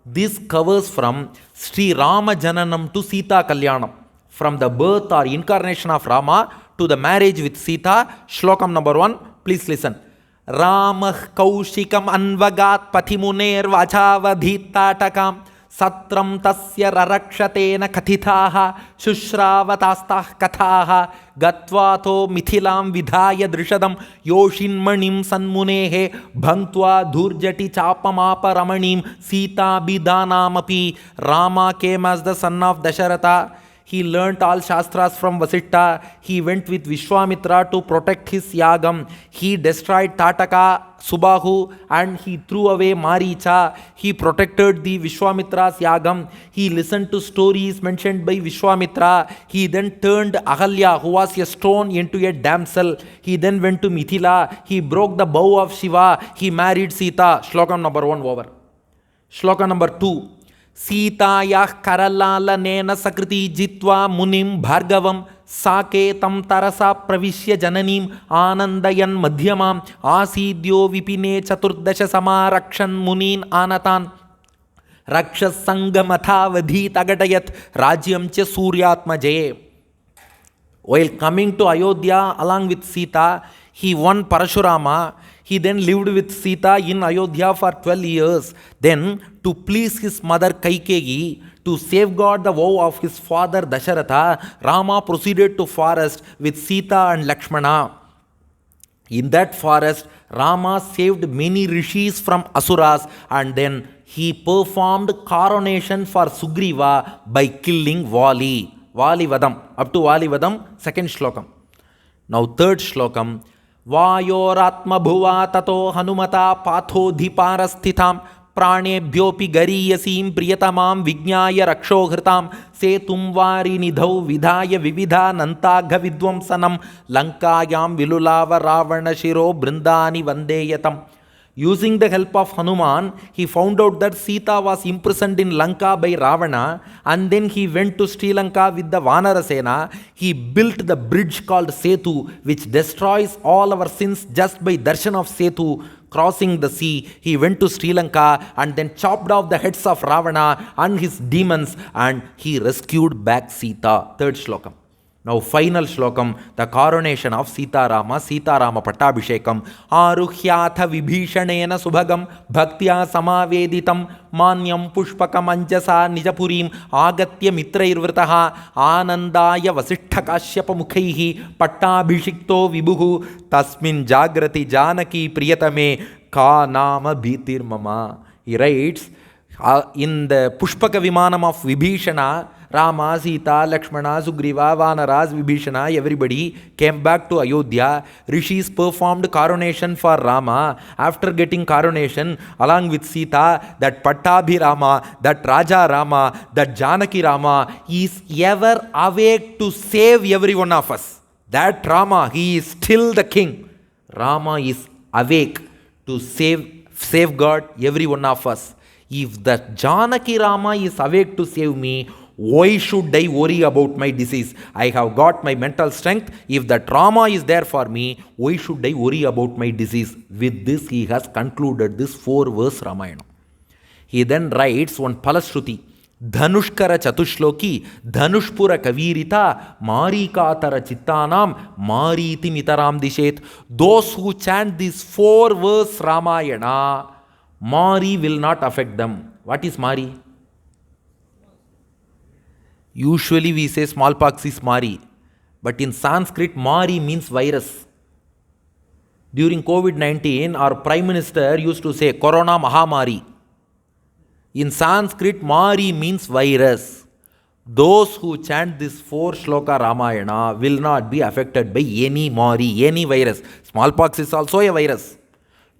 This covers from Sri Rama Jananam to Sita Kalyanam. From the birth or incarnation of Rama to the marriage with Sita. Shlokam number 1. Please listen. Ramah Kaushikam Anvagat Pathimuner Vachavadhitatakam Satram Tasya Rarakshatena Kathitaha Shushravatastah Kathaha Gatvato Mithilam Vidhaya Drishadam Yoshinmanim Sanmunehe Bhantva Dhurjati Chapamapa Ramanim Sita Bidanamapi. Rama came as the son of Dasharatha. He learnt all Shastras from Vasishtha. He went with Vishwamitra to protect his Yagam. He destroyed Tataka, Subahu, and he threw away Maricha. He protected the Vishwamitra's Yagam. He listened to stories mentioned by Vishwamitra. He then turned Ahalya, who was a stone, into a damsel. He then went to Mithila. He broke the bow of Shiva. He married Sita. Shlokam number 1 over. Shloka number 2. Sitayah Karalalana Sakriti Jitva Munim Bhargavam Saketam Tarasa Pravishya Jananim Anandayan Madhyamam Asidyo Vipine Chaturdasha Samarakshan Munin Anatan Rakshas Sangamathavadhi Tagatayat Rajyam Cha Suryatma Jaye. While coming to Ayodhya along with Sita, he won Parashurama. He then lived with Sita in Ayodhya for 12 years. Then, to please his mother Kaikeyi, to safeguard the vow of his father Dasharatha, Rama proceeded to forest with Sita and Lakshmana. In that forest, Rama saved many rishis from Asuras, and then he performed coronation for Sugriva by killing Vali. Vali Vadam. Up to Vali Vadam, 2nd shlokam. Now 3rd shlokam. Vayoratma bhuva tato hanumata patho dhiparasthitam pranebhyopi gariyasim priyatamam vignaya rakshoghritam setum vari nidhau vidhaya vividha nantagha vidvamsanam lankayam vilulava ravana shiro brindani vandeyatam. Using the help of Hanuman, he found out that Sita was imprisoned in Lanka by Ravana, and then he went to Sri Lanka with the Vanarasena. He built the bridge called Setu, which destroys all our sins just by darshan of Setu. Crossing the sea, he went to Sri Lanka and then chopped off the heads of Ravana and his demons, and he rescued back Sita. 3rd shlokam. Now final shlokam, the coronation of Sita Rama Pattabhishekam. Aruhyatha vibhishanena subhagam bhaktya samaveditam manyam pushpakam anjasa nijapurim agatya mitrairvrtaha anandaya vasishtha kashyapa mukhaihi pattabhishikto vibuhu tasmin jagrati janaki priyatame ka nama bhitir mama. He writes, in the Pushpaka Vimanam of Vibhishana, Rama, Sita, Lakshmana, Sugriva, Vanaras, Vibhishana, everybody came back to Ayodhya. Rishis performed coronation for Rama. After getting coronation, along with Sita, that Pattabhi Rama, that Raja Rama, that Janaki Rama is ever awake to save every one of us. That Rama, he is still the king. Rama is awake to safeguard every one of us. If the Janaki Rama is awake to save me, Why should I worry about my disease? I have got my mental strength. If the trauma is there for me, why should I worry about my disease? With this, he has concluded this 4-verse Ramayana. He then writes one Palashruti. Dhanushkara Chatushloki, Dhanushpura Kavirita, Marikatara Chittanam, Mariti Mitaram Dishet. Those who chant this 4-verse Ramayana, Mari will not affect them. What is Mari? Usually we say smallpox is Mari, but in Sanskrit, Mari means virus. During COVID-19, our Prime Minister used to say Corona Mahamari. In Sanskrit, Mari means virus. Those who chant this 4-shloka Ramayana will not be affected by any Mari, any virus. Smallpox is also a virus.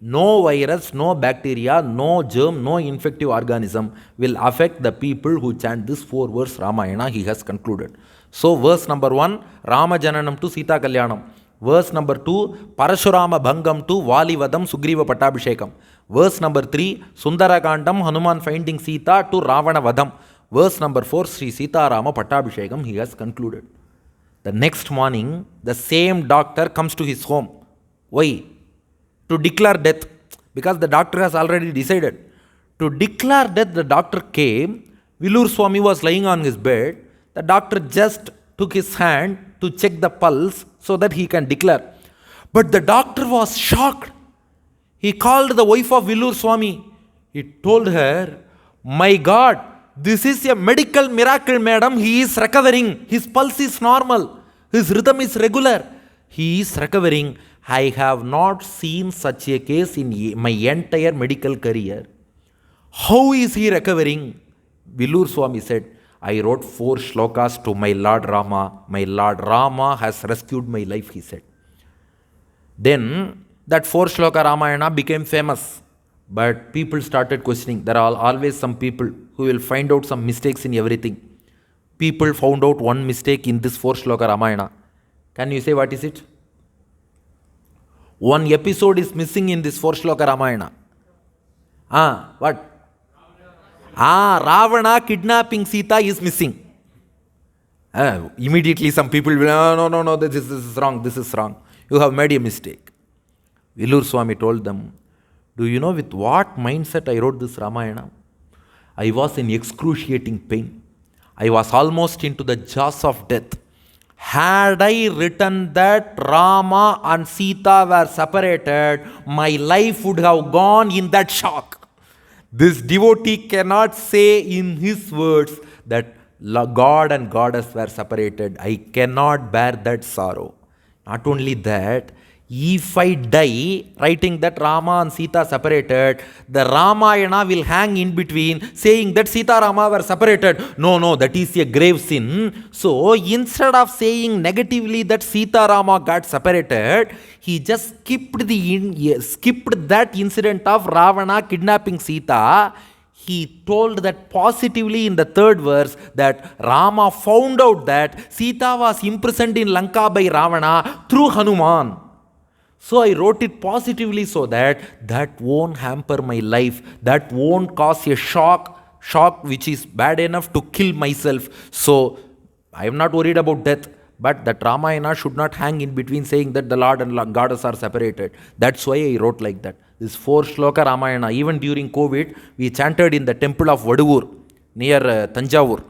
No virus, no bacteria, no germ, no infective organism will affect the people who chant this 4-verse Ramayana, he has concluded. So, verse number 1, Rama Jananam to Sita Kalyanam. Verse number 2, Parashurama Bhangam to Valivadam Sugriva Pattabhishekam. Verse number 3, Sundarakandam Hanuman finding Sita to Ravana Vadam. Verse number 4, Sri Sita Rama Pattabhishekam, he has concluded. The next morning, the same doctor comes to his home. Why? To declare death, because the doctor has already decided. To declare death, the doctor came. Villur Swami was lying on his bed. The doctor just took his hand to check the pulse so that he can declare. But the doctor was shocked. He called the wife of Villur Swami. He told her, "My God, this is a medical miracle, madam. He is recovering. His pulse is normal. His rhythm is regular. He is recovering. I have not seen such a case in my entire medical career. How is he recovering?" Villur Swami said, "I wrote 4 shlokas to my Lord Rama. My Lord Rama has rescued my life," he said. Then that 4-shloka Ramayana became famous. But people started questioning. There are always some people who will find out some mistakes in everything. People found out one mistake in this 4-shloka Ramayana. Can you say what is it? One episode is missing in this 4-shloka Ramayana. What? Ravana kidnapping Sita is missing. Immediately some people will, no, this is wrong. You have made a mistake. Villur Swami told them, "Do you know with what mindset I wrote this Ramayana? I was in excruciating pain. I was almost into the jaws of death. Had I written that Rama and Sita were separated, my life would have gone in that shock. This devotee cannot say in his words that God and Goddess were separated. I cannot bear that sorrow. Not only that, if I die writing that Rama and Sita separated, the Ramayana will hang in between saying that Sita Rama were separated. No, that is a grave sin. So instead of saying negatively that Sita Rama got separated, he just skipped that incident of Ravana kidnapping Sita. He told that positively in the 3rd verse that Rama found out that Sita was imprisoned in Lanka by Ravana through Hanuman. So I wrote it positively so that won't hamper my life. That won't cause a shock which is bad enough to kill myself. So I am not worried about death. But that Ramayana should not hang in between saying that the Lord and Goddess are separated. That's why I wrote like that. This 4-shloka Ramayana, even during COVID, we chanted in the temple of Vaduvur near Tanjavur.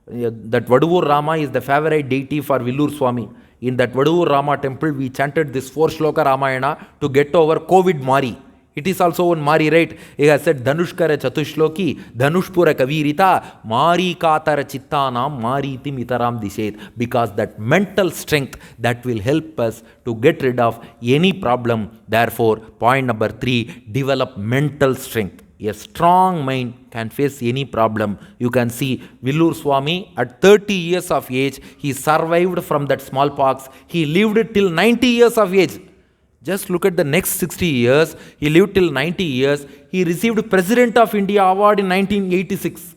That Vaduvur Rama is the favorite deity for Villur Swami. In that Vaduvur Rama temple, we chanted this 4-shloka Ramayana to get over COVID Mari. It is also one Mari, right? He has said, Dhanushkara Chatushloki, Dhanushpura Kavirita, Mari Katara Chittanam, Mariti Mitaram Dishet. Because that mental strength that will help us to get rid of any problem. Therefore, point number 3, develop mental strength. A strong mind can face any problem. You can see Villur Swami at 30 years of age, he survived from that smallpox. He lived till 90 years of age. Just look at the next 60 years. He lived till 90 years. He received President of India Award in 1986.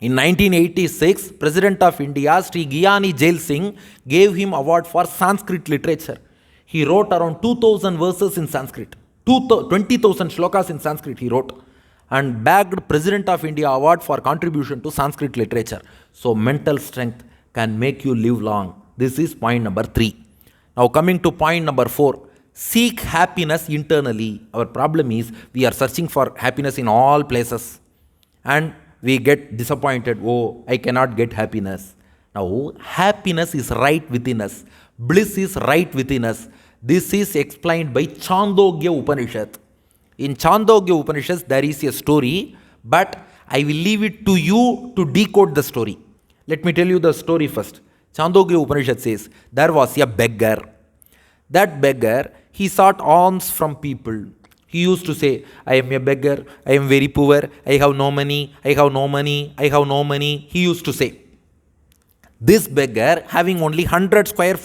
In 1986, President of India, Sri Gyani Jail Singh, gave him award for Sanskrit literature. He wrote around 2,000 verses in Sanskrit. 20,000 shlokas in Sanskrit he wrote. and bagged President of India award for contribution to Sanskrit literature. So mental strength can make you live long. This is point number 3. Now coming to point number 4. Seek happiness internally. Our problem is we are searching for happiness in all places and we get disappointed. Oh, I cannot get happiness. Now, happiness is right within us. Bliss is right within us. This is explained by Chandogya Upanishad. In Chandogya Upanishad, there is a story, but I will leave it to you to decode the story. Let me tell you the story first. Chandogya Upanishad says, there was a beggar. That beggar, he sought alms from people. He used to say, I am a beggar, I am very poor, I have no money, I have no money, I have no money. He used to say. This beggar, having only 100 square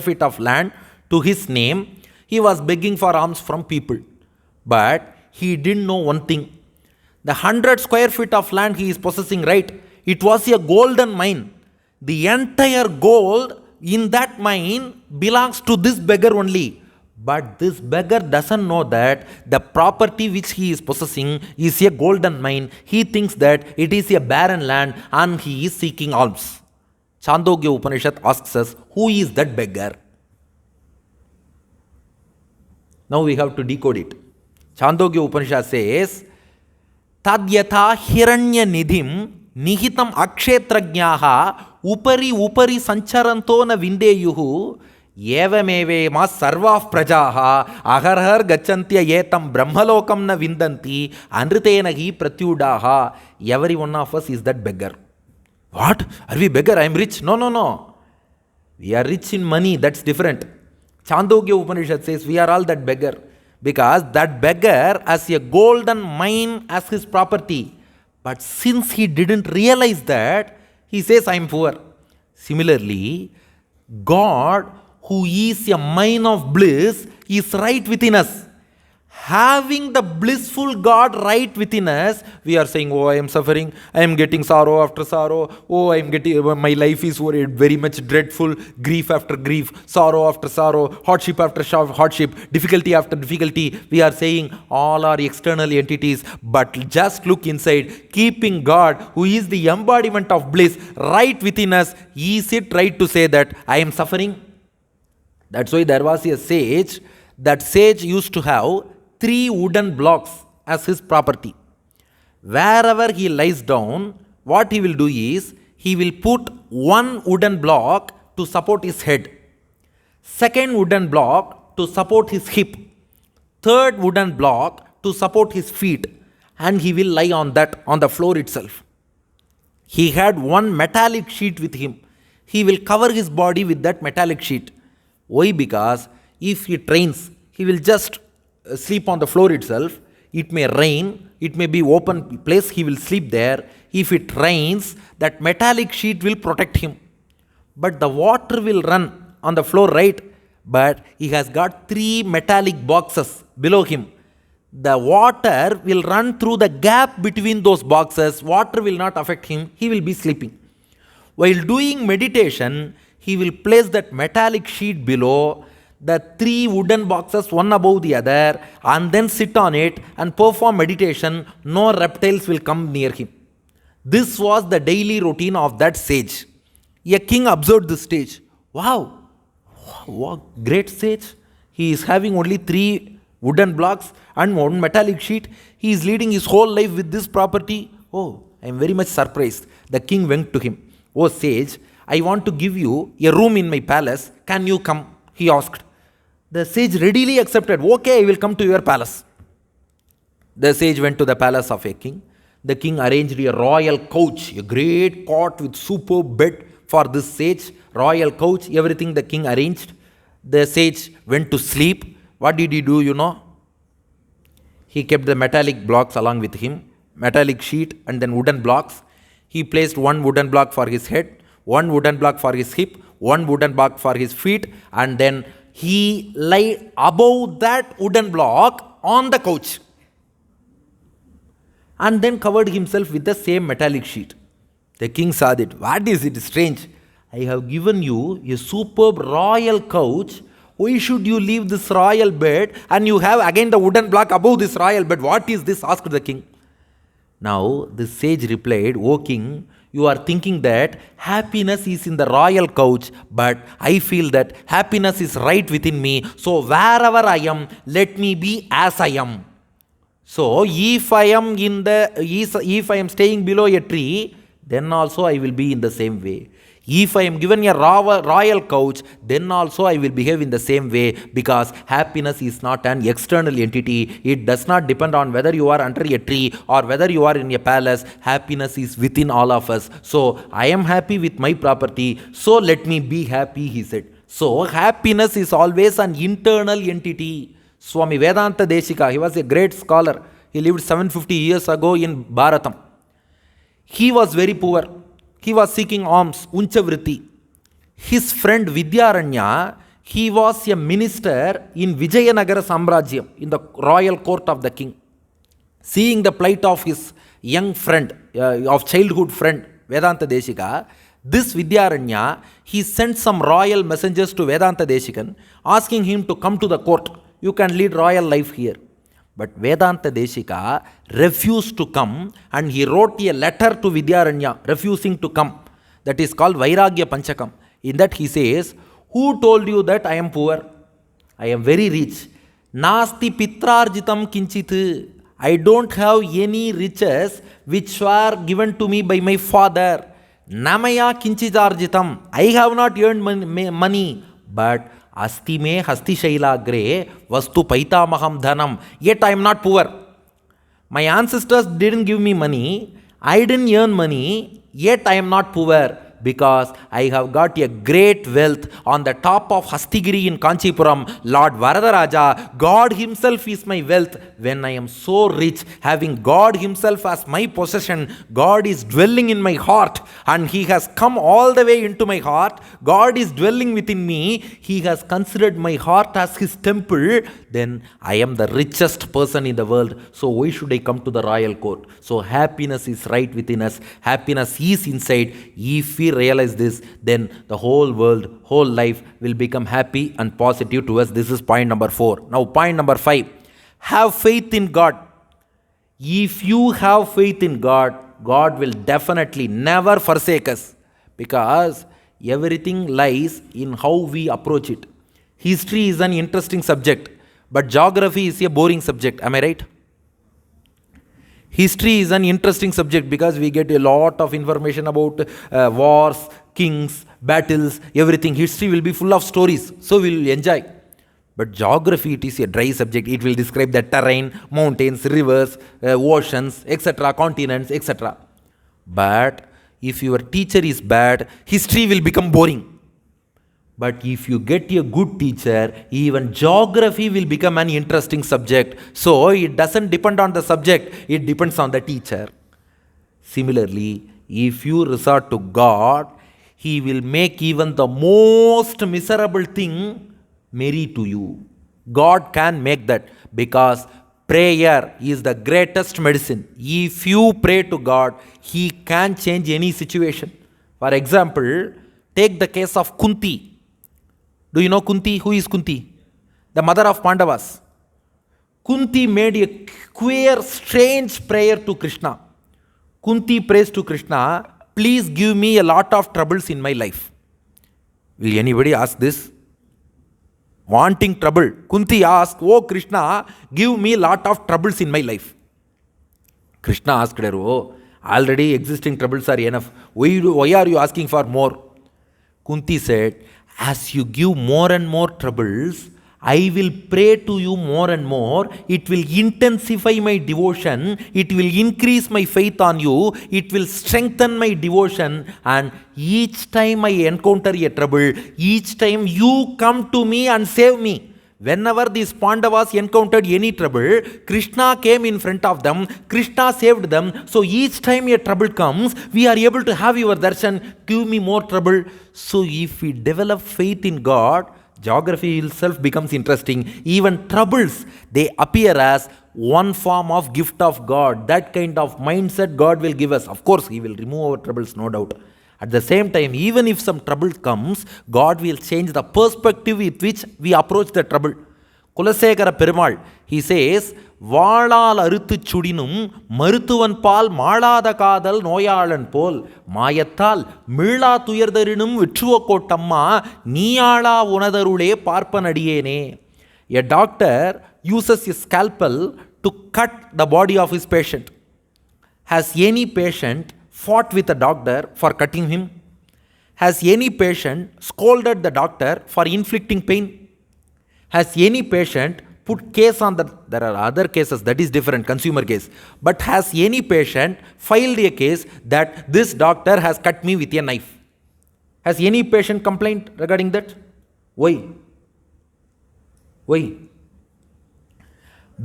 feet of land to his name, he was begging for alms from people. But he didn't know one thing. The 100 square feet of land he is possessing, right? It was a golden mine. The entire gold in that mine belongs to this beggar only. But this beggar doesn't know that the property which he is possessing is a golden mine. He thinks that it is a barren land and he is seeking alms. Chandogya Upanishad asks us, who is that beggar? Now we have to decode it. Chandogya Upanishad says, Tadyatha hiranya nidhim nihitam akshetrajnaha upari sancharanto na vindeyuhu evamevema sarvah prajaha aharhar gachantya yetam brahmalokam na vindanti anritena hi pratyudaha. Every one of us is that beggar. What? Are we beggar? I am rich. No. We are rich in money. That's different. Chandogya Upanishad says we are all that beggar. Because that beggar has a golden mine as his property. But since he didn't realize that, he says, I am poor. Similarly, God, who is a mine of bliss, is right within us. Having the blissful God right within us, we are saying, oh, I am suffering, I am getting sorrow after sorrow, oh, I am getting, my life is very much dreadful, grief after grief, sorrow after sorrow, hardship after hardship, difficulty after difficulty. We are saying all are external entities, but just look inside, keeping God, who is the embodiment of bliss, right within us. Is it right to say that I am suffering? That's why there was a sage. That sage used to have 3 wooden blocks as his property. Wherever he lies down, what he will do is, he will put 1 wooden block to support his head, 2nd wooden block to support his hip, 3rd wooden block to support his feet, and he will lie on the floor itself. He had 1 metallic sheet with him. He will cover his body with that metallic sheet. Why? Because if he trains, he will just sleep on the floor itself. It may rain, it may be open place, he will sleep there. If it rains, that metallic sheet will protect him. But the water will run on the floor, right? But he has got 3 metallic boxes below him. The water will run through the gap between those boxes. Water will not affect him. He will be sleeping. While doing meditation, he will place that metallic sheet below the 3 wooden boxes, one above the other, and then sit on it and perform meditation. No reptiles will come near him. This was the daily routine of that sage. A king observed this sage. Wow, what great sage. He is having only 3 wooden blocks and 1 metallic sheet. He is leading his whole life with this property. Oh, I am very much surprised. The king went to him. Oh sage, I want to give you a room in my palace. Can you come? He asked. The sage readily accepted. Okay, I will come to your palace. The sage went to the palace of a king. The king arranged a royal couch, a great cot with superb bed for this sage. Royal couch, everything the king arranged. The sage went to sleep. What did he do, you know? He kept the metallic blocks along with him, metallic sheet and then wooden blocks. He placed 1 wooden block for his head, 1 wooden block for his hip, 1 wooden block for his feet, and then he lay above that wooden block on the couch and then covered himself with the same metallic sheet. The king saw that. What is it? Strange. I have given you a superb royal couch. Why should you leave this royal bed and you have again the wooden block above this royal bed? What is this? Asked the king. Now the sage replied, O king, you are thinking that happiness is in the royal couch, but I feel that happiness is right within me. So wherever I am, let me be as I am. So if I am if I am staying below a tree, then also I will be in the same way. If I am given a royal couch, then also I will behave in the same way, because happiness is not an external entity. It does not depend on whether you are under a tree or whether you are in a palace. Happiness is within all of us. So I am happy with my property, so let me be happy, he said. So happiness is always an internal entity. Swami Vedanta Deshika, he was a great scholar. He lived 750 years ago in Bharatam. He was very poor. He was seeking alms, Unchavritti. His friend Vidyaranya, he was a minister in Vijayanagara Samrajyam, in the royal court of the king. Seeing the plight of his young friend, of childhood friend, Vedanta Deshika, this Vidyaranya, he sent some royal messengers to Vedanta Deshikan, asking him to come to the court. You can lead royal life here. But Vedanta Deshika refused to come, and he wrote a letter to Vidyaranya refusing to come. That is called Vairagya Panchakam. In that he says, who told you that I am poor? I am very rich. Nasti pitrarjitam kinchit. I don't have any riches which were given to me by my father. Namaya kinchitarjitam. I have not earned money, but Asti me hasti shailagre vastu paitamaham dhanam. Yet I am not poor. My ancestors didn't give me money. I didn't earn money. Yet I am not poor, because I have got a great wealth on the top of Hastigiri in Kanchipuram. Lord Varadaraja, God himself is my wealth. When I am so rich, having God himself as my possession, God is dwelling in my heart, and he has come all the way into my heart. God is dwelling within me. He has considered my heart as his temple. Then I am the richest person in the world. So why should I come to the royal court? So happiness is right within us. Happiness is inside. If we realize this, then the whole world, whole life will become happy and positive to us. This is point number 4. Now point number 5. Have faith in God. If you have faith in God, God will definitely never forsake us, because everything lies in how we approach it. History is an interesting subject, but geography is a boring subject. Am I right? History is an interesting subject because we get a lot of information about wars, kings, battles, everything. History will be full of stories, so we will enjoy. But geography, it is a dry subject. It will describe the terrain, mountains, rivers, oceans, etc., continents, etc. But if your teacher is bad, history will become boring. But if you get a good teacher, even geography will become an interesting subject. So it doesn't depend on the subject, it depends on the teacher. Similarly, if you resort to God, he will make even the most miserable thing merry to you. God can make that, because prayer is the greatest medicine. If you pray to God, he can change any situation. For example, take the case of Kunti. Do you know Kunti? Who is Kunti? The mother of Pandavas. Kunti made a queer, strange prayer to Krishna. Kunti prays to Krishna, please give me a lot of troubles in my life. Will anybody ask this? Wanting trouble. Kunti asked, oh Krishna, give me a lot of troubles in my life. Krishna asked her, oh, already existing troubles are enough. Why are you asking for more? Kunti said, as you give more and more troubles, I will pray to you more and more. It will intensify my devotion. It will increase my faith on you. It will strengthen my devotion. And each time I encounter a trouble, each time you come to me and save me. Whenever these Pandavas encountered any trouble, Krishna came in front of them. Krishna saved them. So each time a trouble comes, we are able to have your darshan. Give me more trouble. So if we develop faith in God, geography itself becomes interesting. Even troubles, they appear as one form of gift of God. That kind of mindset God will give us. Of course, he will remove our troubles, no doubt. At the same time, even if some trouble comes, God will change the perspective with which we approach the trouble. Kulasekara Perumal, he says, வாளால் அறுத்துச் சுடினும் மருத்துவன் பால் மாளாத காதல் நோயாளன் போல் மாயத்தால் மீளா துயர்தரினும் விற்றுவ கோட்டம்மா நீயாளா உனதருளே பார்ப்பனடியேனே. A doctor uses his scalpel to cut the body of his patient. Has any patient fought with a doctor for cutting him? Has any patient scolded the doctor for inflicting pain? Has any patient put case on there are other cases, that is different, consumer case. But has any patient filed a case that this doctor has cut me with a knife? Has any patient complained regarding that? Why? Why?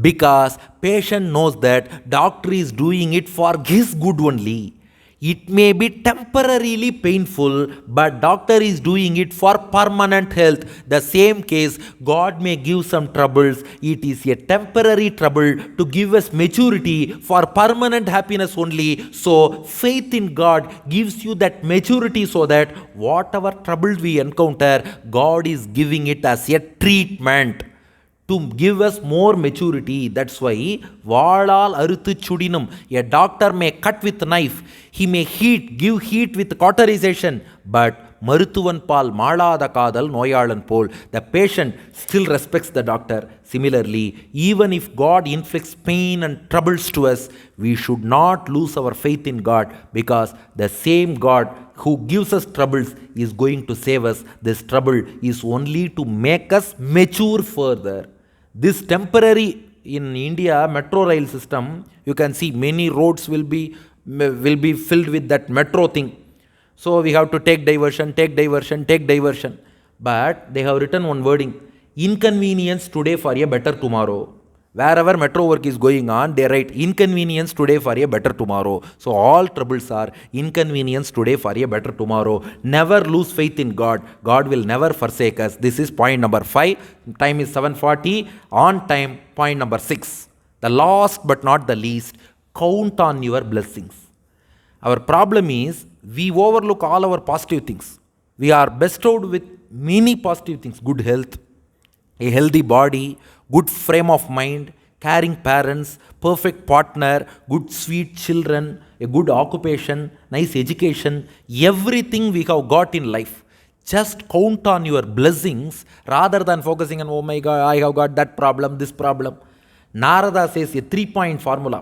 Because patient knows that doctor is doing it for his good only. It may be temporarily painful, but doctor is doing it for permanent health. The same case, God may give some troubles. It is a temporary trouble to give us maturity for permanent happiness only. So faith in God gives you that maturity so that whatever trouble we encounter, God is giving it as a treatment to give us more maturity. That's why வாளால் அறுத்து சுடினும், a doctor may cut with knife, he may give heat with cauterization, but மருத்துவன் பால் மாளாத காதல் நோயாளன் போல், the patient still respects the doctor. Similarly, even if God inflicts pain and troubles to us, we should not lose our faith in God, because the same God who gives us troubles is going to save us. This trouble is only to make us mature further. This temporary, in India metro rail system, you can see many roads will be filled with that metro thing. So we have to take diversion. But they have written one wording, inconvenience today for a better tomorrow. Wherever metro work is going on, they write inconvenience today for a better tomorrow. So all troubles are inconvenience today for a better tomorrow. Never lose faith in God. God will never forsake us. This is point number 5. Time is 7:40. On time, point number 6. The last but not the least, count on your blessings. Our problem is we overlook all our positive things. We are bestowed with many positive things: good health, a healthy body, good frame of mind, caring parents, perfect partner, good sweet children, a good occupation, nice education, everything we have got in life. Just count on your blessings rather than focusing on, oh my God, I have got that problem, this problem. Narada says a 3-point formula.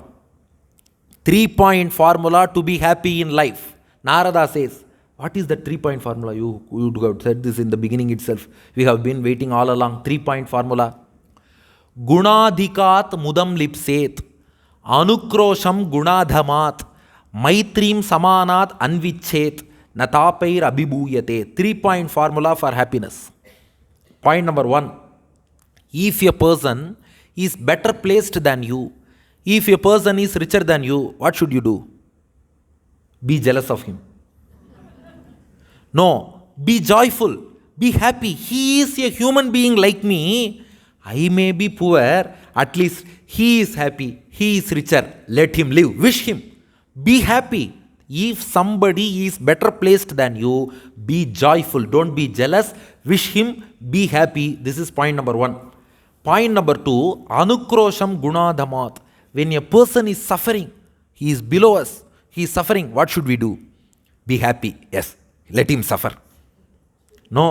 3-point formula to be happy in life. Narada says, what is the 3-point formula? You would have said this in the beginning itself. We have been waiting all along. 3-point formula. Gunadhikat mudam lipset, anukrosham gunadhamat, maitrim samanat anvichet, natapair abhibhuyate. 3-point formula for happiness. Point number 1. If a person is better placed than you, if a person is richer than you, what should you do? Be jealous of him. No, be joyful, be happy. He is a human being like me. I may be poor, at least he is happy, he is richer. Let him live, wish him. Be happy. If somebody is better placed than you, be joyful, don't be jealous, wish him, be happy. This is point number 1. Point number 2, anukrosham gunadhamat. When a person is suffering, he is below us, he is suffering, what should we do? Be happy. Yes, let him suffer. No,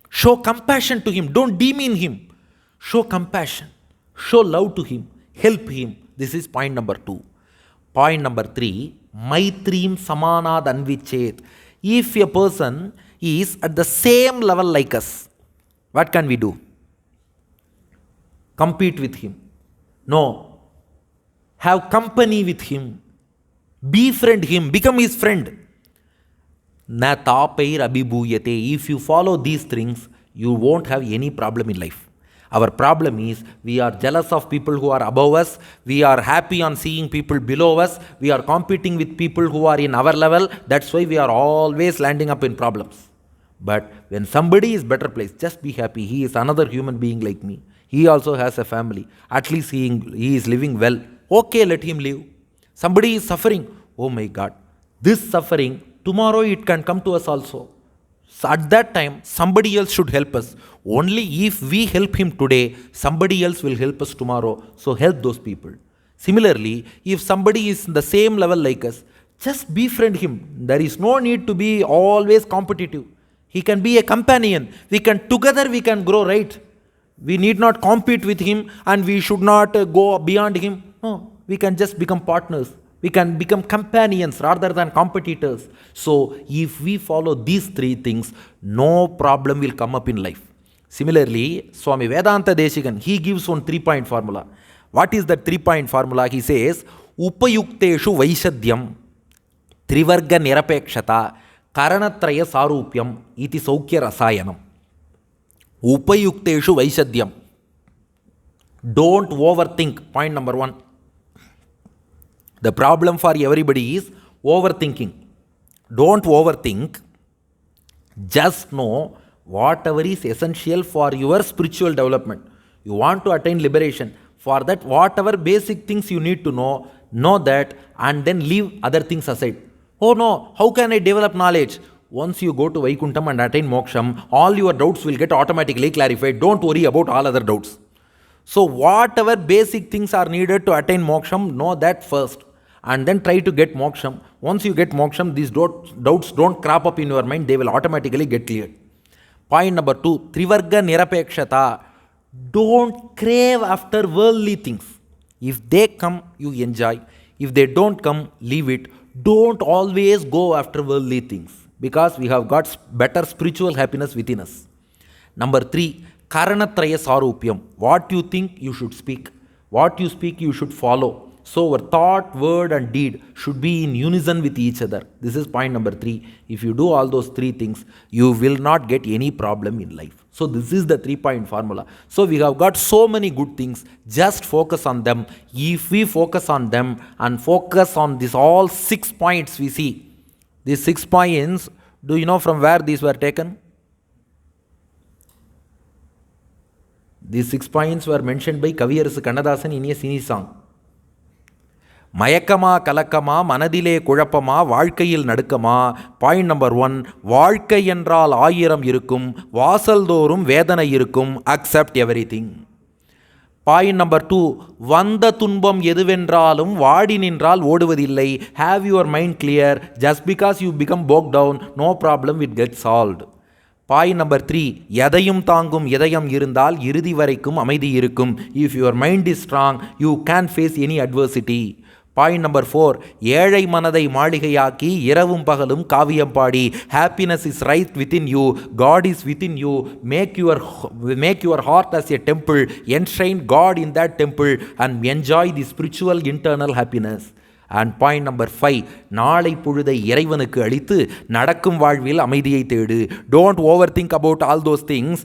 show compassion to him, don't demean him. Show compassion, show love to him, help him. This is point number 2. Point number 3, maitrim samanad anvichet. If a person is at the same level like us, what can we do? Compete with him? No. Have company with him, befriend him, become his friend. Na tapair abhibhuyate. If you follow these things, you won't have any problem in life. Our problem is we are jealous of people who are above us, we are happy on seeing people below us, we are competing with people who are in our level. That's why we are always landing up in problems. But when somebody is better placed, just be happy. He is another human being like me. He also has a family. At least he is living well. Okay, let him live. Somebody is suffering. Oh my God, this suffering, tomorrow it can come to us also. So at that time, somebody else should help us. Only if we help him today, somebody else will help us tomorrow. So help those people. Similarly, if somebody is in the same level like us, just befriend him. There is no need to be always competitive. He can be a companion. Together we can grow, right? We need not compete with him and we should not go beyond him. No, we can just become partners. We can become companions rather than competitors. So if we follow these three things, no problem will come up in life. Similarly, Swami Vedanta Deshikan, he gives one 3-point formula. What is that 3-point formula? He says, Upayukteshu Vaishadyam, Trivarga Nirapekshata, Karanatraya Sarupyam, Iti Saukya Rasayanam. Upayukteshu Vaishadyam. Don't overthink. Point number 1. The problem for everybody is overthinking. Don't overthink. Just know whatever is essential for your spiritual development. You want to attain liberation. For that, whatever basic things you need to know that and then leave other things aside. Oh no, how can I develop knowledge? Once you go to Vaikuntham and attain moksham, all your doubts will get automatically clarified. Don't worry about all other doubts. So whatever basic things are needed to attain moksham, know that first. And then try to get moksham. Once you get moksham, these doubts don't crop up in your mind. They will automatically get cleared. Point number 2, Trivarga Nirapekshata. Don't crave after worldly things. If they come, you enjoy. If they don't come, leave it. Don't always go after worldly things. Because we have got better spiritual happiness within us. Number 3, Karanatraya Sarupyam. What you think, you should speak. What you speak, you should follow. So our thought, word and deed should be in unison with each other. This is point number 3. If you do all those 3 things, you will not get any problem in life. So this is the 3-point formula. So we have got so many good things. Just focus on them. If we focus on them and focus on this all 6 points we see. These 6 points, do you know from where these were taken? These 6 points were mentioned by Kaviyarasu Kannadasan in a Sini song. மயக்கமா கலக்கமா மனதிலே குழப்பமா வாழ்க்கையில் நடுக்கமா. Point number 1, வாழ்க்கை என்றால் 1000 இருக்கும், வாசல்தோறும் வேதனை இருக்கும், அக்செப்ட் எவ்ரிதிங். பாயிண்ட் நம்பர் 2, வந்த துன்பம் எதுவென்றாலும் வாடி நின்றால் ஓடுவதில்லை. Have your mind clear. Just because you become bog down, no problem will get solved. Point number 3, எதையும் தாங்கும் இதயம் இருந்தால் இறுதி வரைக்கும் அமைதி இருக்கும். If your mind is strong, you can face any adversity. Point number 4, ஏழை மனதை மாளிகையாக்கி இரவும் பகலும் காவியம் பாடி. Happiness is right within you, God is within you. Make your heart as a temple, enshrine God in that temple and enjoy the spiritual internal happiness. And point number 5, நாளை பொழுதை இறைவனுக்கு அளித்து நடக்கும் வாழ்வில் அமைதியை தேடு. Don't over think about all those things.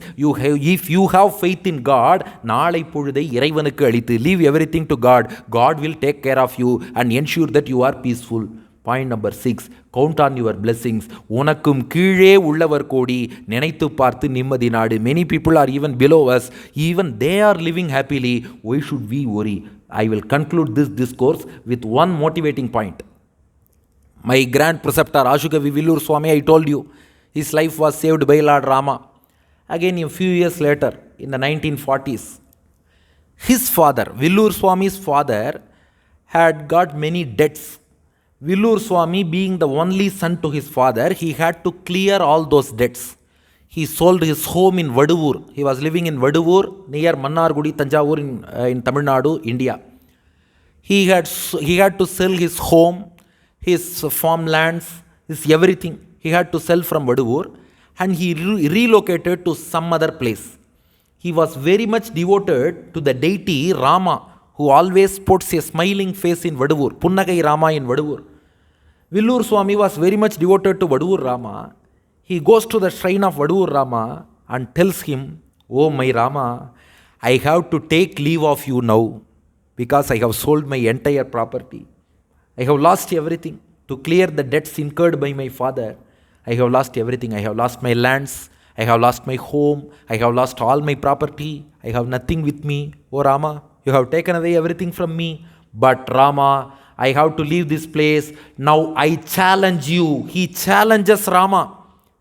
If you have faith in God, நாளை பொழுதை இறைவனுக்கு அளித்து leave every thing to God. God will take care of you and ensure that you are peaceful. Point number 6, count on your blessings. உனக்கும் கீழே உள்ளவர் கோடி, நினைத்து பார்த்து நிம்மதி நாடு. Many people are even below us, even they are living happily. Why should we worry? I will conclude this discourse with one motivating point. My grand preceptor Ashukavi Villur Swami, I told you, his life was saved by Lord Rama. Again, a few years later, in the 1940s, his father, Villur Swami's father, had got many debts. Villur Swami, being the only son to his father, he had to clear all those debts. He sold his home in Vaduvur. He was living in Vaduvur near Mannargudi, Tanjavur in Tamil Nadu, India. He had to sell his home, his farmlands, his everything. He had to sell from Vaduvur and he relocated to some other place. He was very much devoted to the deity Rama, who always puts a smiling face in Vaduvur, Punnagai Rama in Vaduvur. Villur Swami was very much devoted to Vaduvur Rama. He goes to the shrine of Vaduvur Rama and tells him, "Oh my Rama, I have to take leave of you now because I have sold my entire property. I have lost everything. To clear the debts incurred by my father, I have lost everything. I have lost my lands. I have lost my home. I have lost all my property. I have nothing with me. Oh Rama, you have taken away everything from me. But Rama, I have to leave this place. Now I challenge you." He challenges Rama.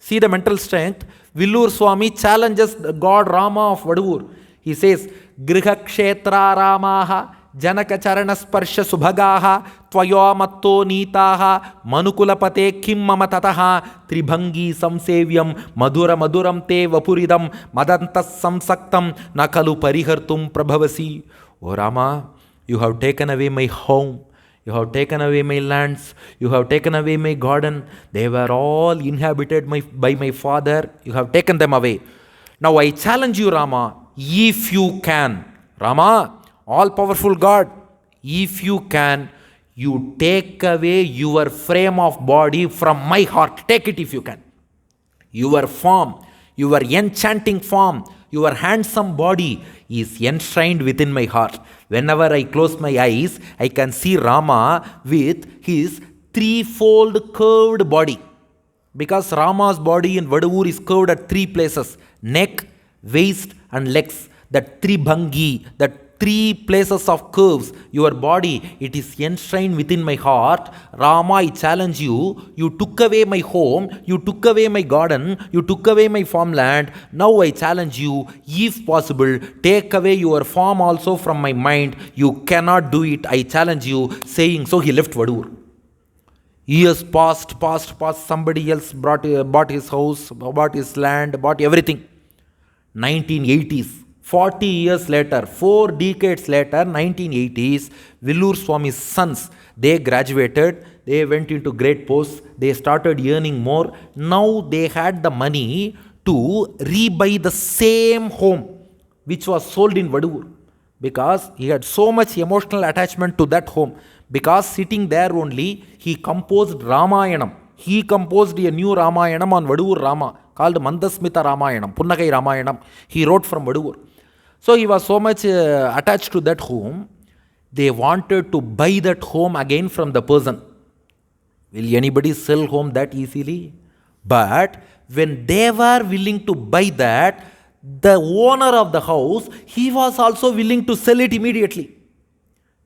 See the mental strength. Villur Swami challenges the God Rama of Vaduvur. He says, Griha Kshetra Ramaha Janaka Charana Sparsha Subhagaha Tvaya Matto Nitaha Manukulapate Kim Mamatataha Tribhangi Samsevyam Madhura Maduram Te Vapuridam Madantas Samsaktam Nakalu Parihartum Prabhavasi. O Rama, you have taken away my home. You have taken away my lands. You have taken away my garden. They were all inhabited by my father. You have taken them away. Now I challenge you, Rama, if you can. Rama, all-powerful God, if you can, you take away your frame of body from my heart. Take it if you can. Your form, your enchanting form, your handsome body is enshrined within my heart. Whenever I close my eyes, I can see Rama with his threefold curved body. Because Rama's body in Vaduvur is curved at three places: neck, waist and legs. That tribhangi, that three places of curves, your body, it is enshrined within my heart. Rama, I challenge you. You took away my home, you took away my garden, you took away my farmland. Now I challenge you, if possible, take away your form also from my mind. You cannot do it. I challenge you. Saying so, he left Vaduvur. Years passed. Somebody else bought his house, bought his land, bought everything. 1980s. 40 years later, 4 decades later, 1980s, Villur Swami's sons, they graduated, they went into great posts, they started earning more. Now they had the money to rebuy the same home which was sold in Vaduvur, because he had so much emotional attachment to that home. Because sitting there only, he composed Ramayanam. He composed a new Ramayanam on Vaduvur Rama called Mandasmita Ramayanam, Punnagai Ramayanam. He wrote from Vaduvur. So he was so much attached to that home, they wanted to buy that home again from the person. Will anybody sell home that easily? But when they were willing to buy that, the owner of the house, he was also willing to sell it immediately.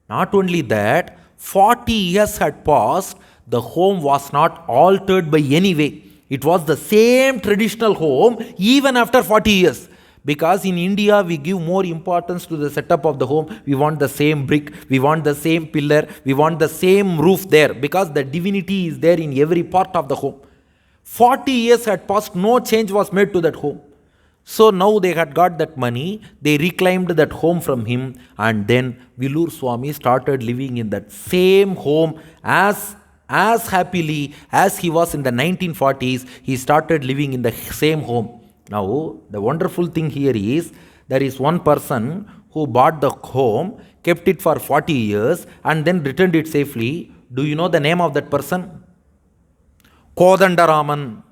Not only that, 40 years had passed, the home was not altered by any way. It was the same traditional home even after 40 years. Because in India, we give more importance to the setup of the home. We want the same brick, we want the same pillar, we want the same roof there, because the divinity is there in every part of the home. 40 years had passed, no change was made to that home. So now they had got that money, they reclaimed that home from him, and then Villur Swami started living in that same home as happily as he was in the 1940s. He started living in the same home. Now, the wonderful thing here is, there is one person who bought the home, kept it for 40 years and then returned it safely. Do you know the name of that person? Kodandaraman.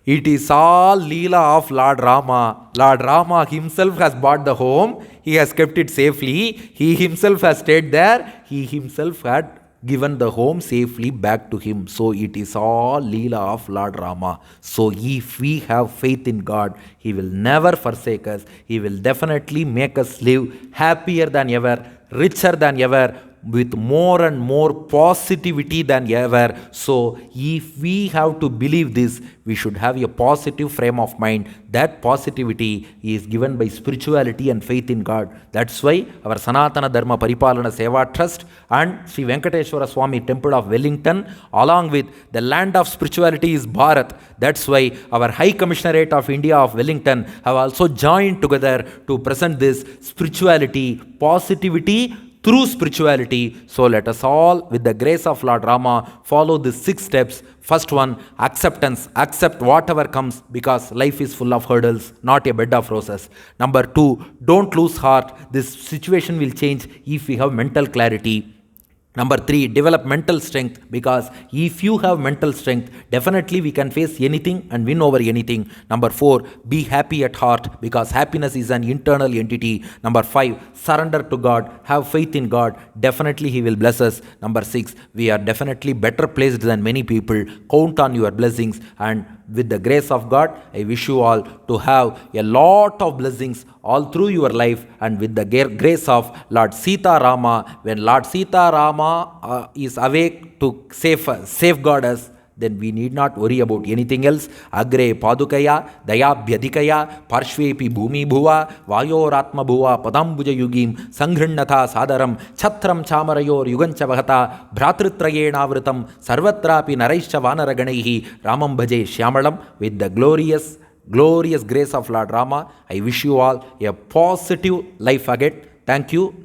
It is all Leela of Lord Rama. Lord Rama himself has bought the home, he has kept it safely, he himself has stayed there, he himself had given the home safely back to him. So it is all Leela of Lord Rama. So if we have faith in God, He will never forsake us. He will definitely make us live happier than ever, richer than ever, with more and more positivity than ever. So if we have to believe this, we should have a positive frame of mind. That positivity is given by spirituality and faith in God. That's why our Sanatana Dharma Paripalana Seva Trust and Sri Venkateshwara Swami Temple of Wellington, along with the land of spirituality is Bharat. That's why our High Commissionerate of India of Wellington have also joined together to present this spirituality, positivity through spirituality. So let us all, with the grace of Lord Rama, follow the 6 steps. First one, acceptance. Accept whatever comes, because life is full of hurdles, not a bed of roses. Number 2, don't lose heart. This situation will change if we have mental clarity. Number 3, develop mental strength, because if you have mental strength, definitely we can face anything and win over anything. Number 4, be happy at heart, because happiness is an internal entity. Number 5, surrender to God, have faith in God, definitely He will bless us. Number 6, we are definitely better placed than many people. Count on your blessings, and with the grace of God, I wish you all to have a lot of blessings all through your life, and with the grace of Lord Sita Rama, when Lord Sita Rama is awake to safeguard us, then we need not worry about anything else. Agre padukaya, dayabhyadikaya, parshvepi bhumi bhuva, vayoratma bhuva, padambuja yugim, sanghrannatha sadaram, chatram chamarayor yugancha vahata, bhratritrayena sarvatrapi naraisha vanaraganaihi, Ramam bhaje Shyamalam. With the glorious grace of Lord Rama, I wish you all a positive life ahead. Thank you.